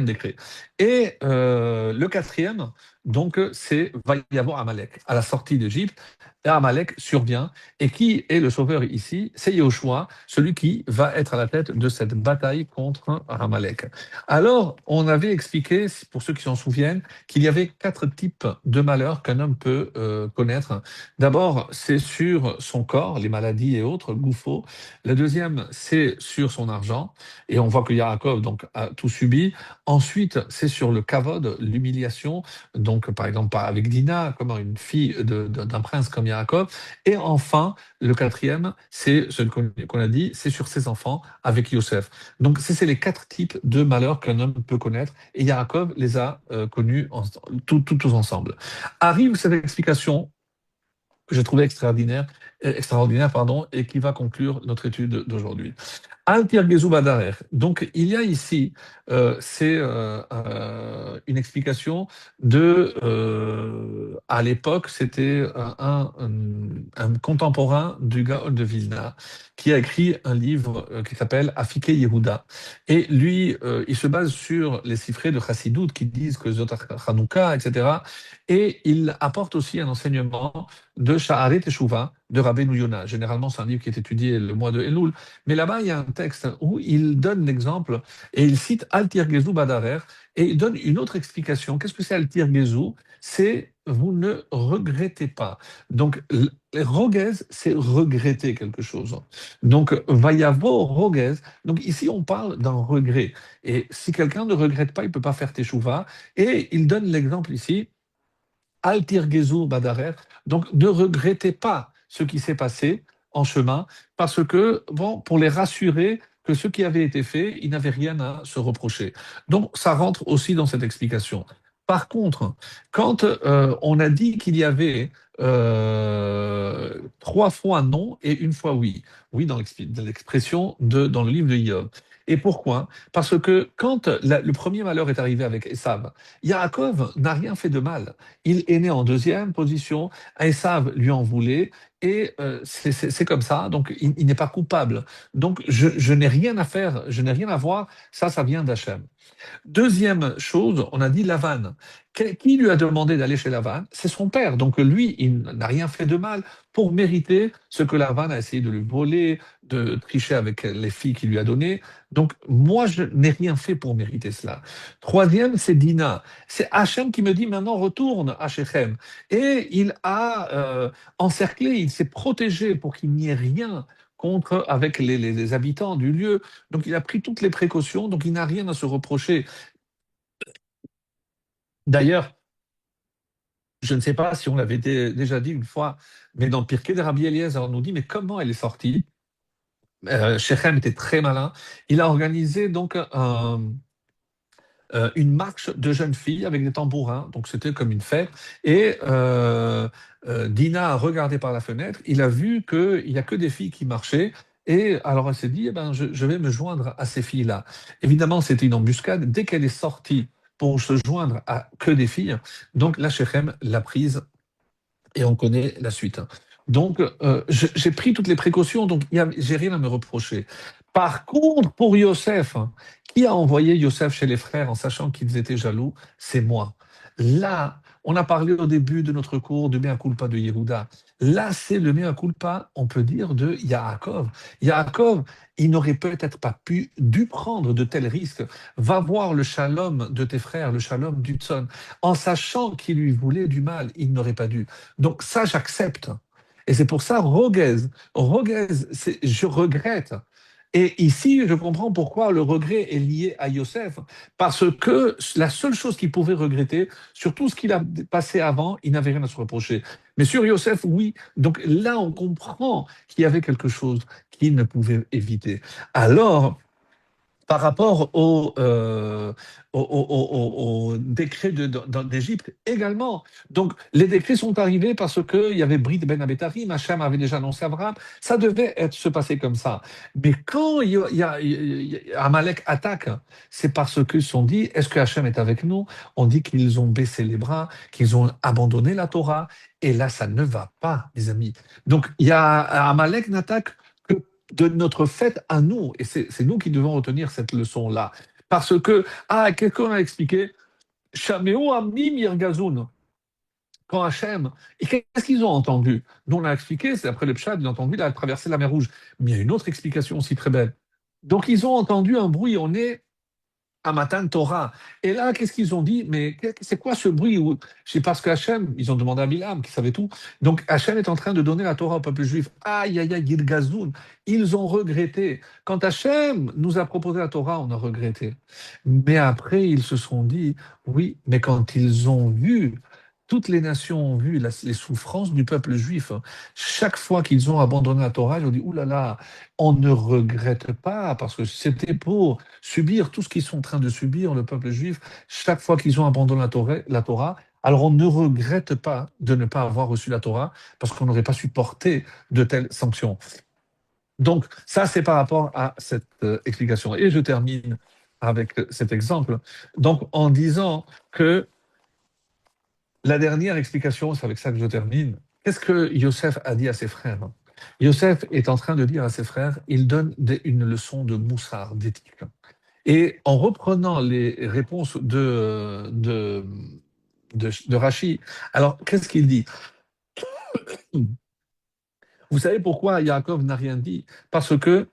décret. Et le quatrième, donc, c'est va y avoir Amalek. À la sortie d'Égypte, Amalek survient. Et qui est le sauveur ici? C'est Yahushua, celui qui va être à la tête de cette bataille contre Amalek. Alors, on avait expliqué, pour ceux qui s'en souviennent, qu'il y avait 4 types de malheurs qu'un homme peut connaître. D'abord, c'est sur son corps, les maladies et autres, gouffo. La deuxième, c'est sur son argent. Et on voit que Yaakov donc, a tout subi. Ensuite, c'est sur le kavod, l'humiliation. Donc, par exemple, avec Dina, comme une fille d'un prince comme Yaakov. Et enfin, le quatrième, c'est ce qu'on a dit, c'est sur ses enfants avec Yosef. Donc, c'est les 4 types de malheurs qu'un homme peut connaître. Et Yaakov les a connus tous ensemble. Arrive cette explication que j'ai trouvée extraordinaire, pardon, et qui va conclure notre étude d'aujourd'hui. Al tirgezu badarer. Donc, il y a ici, c'est une explication à l'époque, c'était un contemporain du Gaon de Vilna qui a écrit un livre qui s'appelle Afike Yehuda. Et lui, il se base sur les siffrés de Chassidut qui disent que Zotar Chanukah, etc. Et il apporte aussi un enseignement de Sha'aret Teshuvah de Rabbeinu Yonah. Généralement, c'est un livre qui est étudié le mois de Elul. Mais là-bas, il y a un texte où il donne l'exemple et il cite Al Tirgezu Badarer et il donne une autre explication. Qu'est-ce que c'est Al Tirgezu? C'est vous ne regrettez pas. Donc, rogez, c'est regretter quelque chose. Donc, vayavo rogez. Donc, ici, on parle d'un regret. Et si quelqu'un ne regrette pas, il ne peut pas faire teshuva. Et il donne l'exemple ici Al tirgezu badarer. Donc, ne regrettez pas ce qui s'est passé en chemin, parce que, bon, pour les rassurer que ce qui avait été fait, ils n'avaient rien à se reprocher. Donc, ça rentre aussi dans cette explication. Par contre, quand on a dit qu'il y avait trois fois non et une fois oui, oui dans l'expression dans le livre de Job. Et pourquoi? Parce que quand le premier malheur est arrivé avec Esav, Yaakov n'a rien fait de mal. Il est né en deuxième position, Esav lui en voulait, et c'est comme ça, donc il n'est pas coupable. Donc je n'ai rien à faire, je n'ai rien à voir, ça vient d'Hachem. Deuxième chose, on a dit Lavan. Qui lui a demandé d'aller chez Lavan? C'est son père. Donc lui, il n'a rien fait de mal pour mériter ce que Lavan a essayé de lui voler, de tricher avec les filles qu'il lui a données. Donc moi, je n'ai rien fait pour mériter cela. Troisième, c'est Dina. C'est Hachem qui me dit maintenant retourne à Shechem. Et il a encerclé, il s'est protégé pour qu'il n'y ait rien contre avec les habitants du lieu. Donc il a pris toutes les précautions, donc il n'a rien à se reprocher. D'ailleurs, je ne sais pas si on l'avait déjà dit une fois, mais dans le Pirkei de Rabbi Eliezer, on nous dit, mais comment elle est sortie? Shechem était très malin. Il a organisé donc une marche de jeunes filles avec des tambourins, donc c'était comme une fête. Et Dina a regardé par la fenêtre, il a vu qu'il n'y a que des filles qui marchaient. Et alors elle s'est dit, eh ben, je vais me joindre à ces filles-là. Évidemment, c'était une embuscade. Dès qu'elle est sortie pour se joindre à que des filles, donc la Shechem l'a prise et on connaît la suite. Donc, j'ai pris toutes les précautions, donc j'ai rien à me reprocher. Par contre, pour Yosef, qui a envoyé Yosef chez les frères en sachant qu'ils étaient jaloux? C'est moi. Là, on a parlé au début de notre cours de mea culpa de Yehuda. Là, c'est le mea culpa, on peut dire, de Yaakov. Yaakov, il n'aurait peut-être pas dû prendre de tels risques. Va voir le shalom de tes frères, le shalom du tzon. En sachant qu'il lui voulait du mal, il n'aurait pas dû. Donc ça, j'accepte. Et c'est pour ça, Roguez, c'est je regrette. Et ici, je comprends pourquoi le regret est lié à Yosef, parce que la seule chose qu'il pouvait regretter, sur tout ce qu'il a passé avant, il n'avait rien à se reprocher. Mais sur Yosef, oui. Donc là, on comprend qu'il y avait quelque chose qu'il ne pouvait éviter. Alors, par rapport au décret d'Égypte également. Donc, les décrets sont arrivés parce qu'il y avait Brit Ben Abetarim, Hachem avait déjà annoncé à Abraham, ça devait se passer comme ça. Mais quand Amalek attaque, c'est parce qu'ils se sont dit, est-ce que Hachem est avec nous? On dit qu'ils ont baissé les bras, qu'ils ont abandonné la Torah, et là, ça ne va pas, mes amis. Donc, Amalek n'attaque que de notre fait à nous. Et c'est nous qui devons retenir cette leçon-là. Parce que, quelqu'un a expliqué, Shaméo Amim Yirgazoun, quand Hachem, et qu'est-ce qu'ils ont entendu? Nous, on a expliqué, c'est après le Pshad, ils ont entendu la traverser la mer Rouge. Mais il y a une autre explication aussi très belle. Donc, ils ont entendu un bruit, on est à Matan Torah. Et là, qu'est-ce qu'ils ont dit? Mais c'est quoi ce bruit? C'est parce qu'Hachem, ils ont demandé à Bilam, qui savait tout. Donc Hachem est en train de donner la Torah au peuple juif. Aïe, aïe, aïe, Gilgazoun. Ils ont regretté. Quand Hachem nous a proposé la Torah, on a regretté. Mais après, ils se sont dit, oui, mais quand ils ont vu, toutes les nations ont vu les souffrances du peuple juif. Chaque fois qu'ils ont abandonné la Torah, ils ont dit, oulala, là là, on ne regrette pas, parce que c'était pour subir tout ce qu'ils sont en train de subir, le peuple juif, chaque fois qu'ils ont abandonné la Torah. Alors on ne regrette pas de ne pas avoir reçu la Torah, parce qu'on n'aurait pas supporté de telles sanctions. Donc, ça, c'est par rapport à cette explication. Et je termine avec cet exemple. Donc, en disant que la dernière explication, c'est avec ça que je termine. Qu'est-ce que Yosef a dit à ses frères? Yosef est en train de dire à ses frères, il donne une leçon de moussard, d'éthique. Et en reprenant les réponses de Rachi, alors qu'est-ce qu'il dit? Vous savez pourquoi Yaakov n'a rien dit? Parce que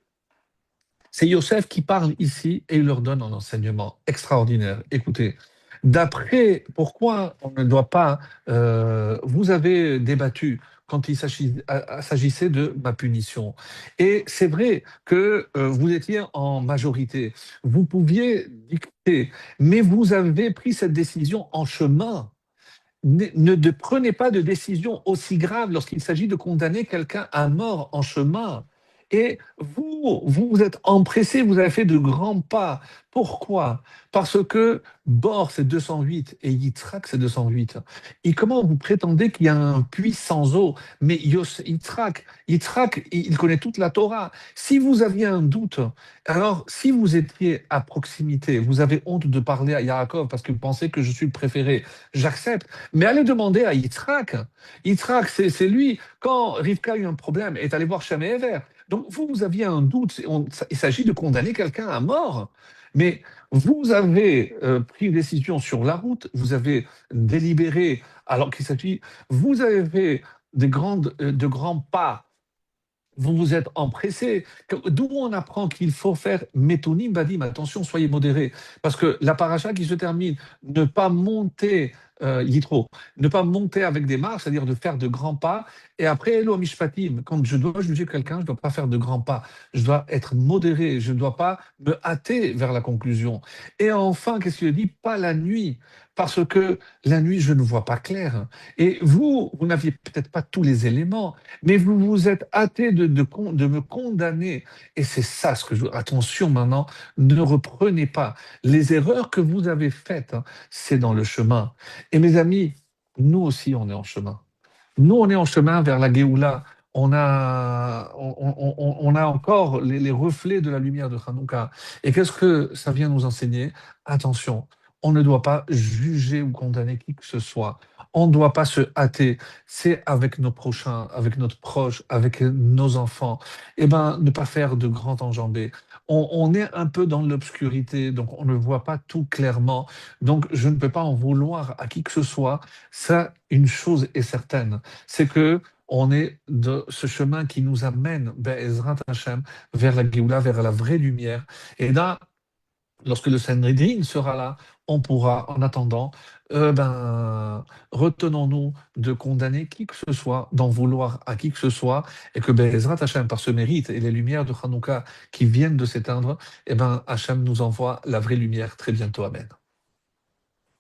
c'est Yosef qui parle ici et il leur donne un enseignement extraordinaire. Écoutez, d'après pourquoi on ne doit pas, vous avez débattu quand il s'agissait de ma punition. Et c'est vrai que vous étiez en majorité, vous pouviez dicter, mais vous avez pris cette décision en chemin. Ne prenez pas de décision aussi grave lorsqu'il s'agit de condamner quelqu'un à mort en chemin. Et vous êtes empressé, vous avez fait de grands pas. Pourquoi? Parce que Bor, c'est 208 et Yitzhak, c'est 208. Et comment vous prétendez qu'il y a un puits sans eau? Mais Yitzhak, il connaît toute la Torah. Si vous aviez un doute, alors si vous étiez à proximité, vous avez honte de parler à Yaakov parce que vous pensez que je suis le préféré, j'accepte. Mais allez demander à Yitzhak. Yitzhak, c'est lui, quand Rivka a eu un problème, est allé voir Shem et Ever. Donc vous aviez un doute, il s'agit de condamner quelqu'un à mort. Mais vous avez pris une décision sur la route, vous avez délibéré, alors qu'il s'agit, vous avez fait de grands pas, vous vous êtes empressé. D'où on apprend qu'il faut faire métonim badim. Attention, soyez modérés. Parce que la paracha qui se termine, ne pas monter, Yitro, ne pas monter avec des marches, c'est-à-dire de faire de grands pas. Et après, Elo Mishpatim, quand je dois juger quelqu'un, je ne dois pas faire de grands pas. Je dois être modéré. Je ne dois pas me hâter vers la conclusion. Et enfin, qu'est-ce qu'il dit? Pas la nuit. Parce que la nuit, je ne vois pas clair. Et vous n'aviez peut-être pas tous les éléments, mais vous vous êtes hâté de me condamner. Et c'est ça ce que je veux. Attention maintenant, ne reprenez pas. Les erreurs que vous avez faites, hein, c'est dans le chemin. Et mes amis, nous aussi, on est en chemin. Nous, on est en chemin vers la Géoula. On a encore les reflets de la lumière de Hanouka. Et qu'est-ce que ça vient nous enseigner? Attention, on ne doit pas juger ou condamner qui que ce soit. On ne doit pas se hâter. C'est avec nos prochains, avec notre proche, avec nos enfants. Eh ben, ne pas faire de grands enjambées. On est un peu dans l'obscurité, donc on ne voit pas tout clairement. Donc, je ne peux pas en vouloir à qui que ce soit. Ça, une chose est certaine, c'est que on est de ce chemin qui nous amène, Be'ezrat Hashem, vers la Géoula, vers la vraie lumière. Et là, lorsque le Sanhedrin sera là, on pourra, en attendant, retenons-nous de condamner qui que ce soit, d'en vouloir à qui que ce soit, et que Be'ezrat Hashem, par ce mérite et les lumières de Hanouka qui viennent de s'éteindre, Hashem nous envoie la vraie lumière très bientôt. Amen.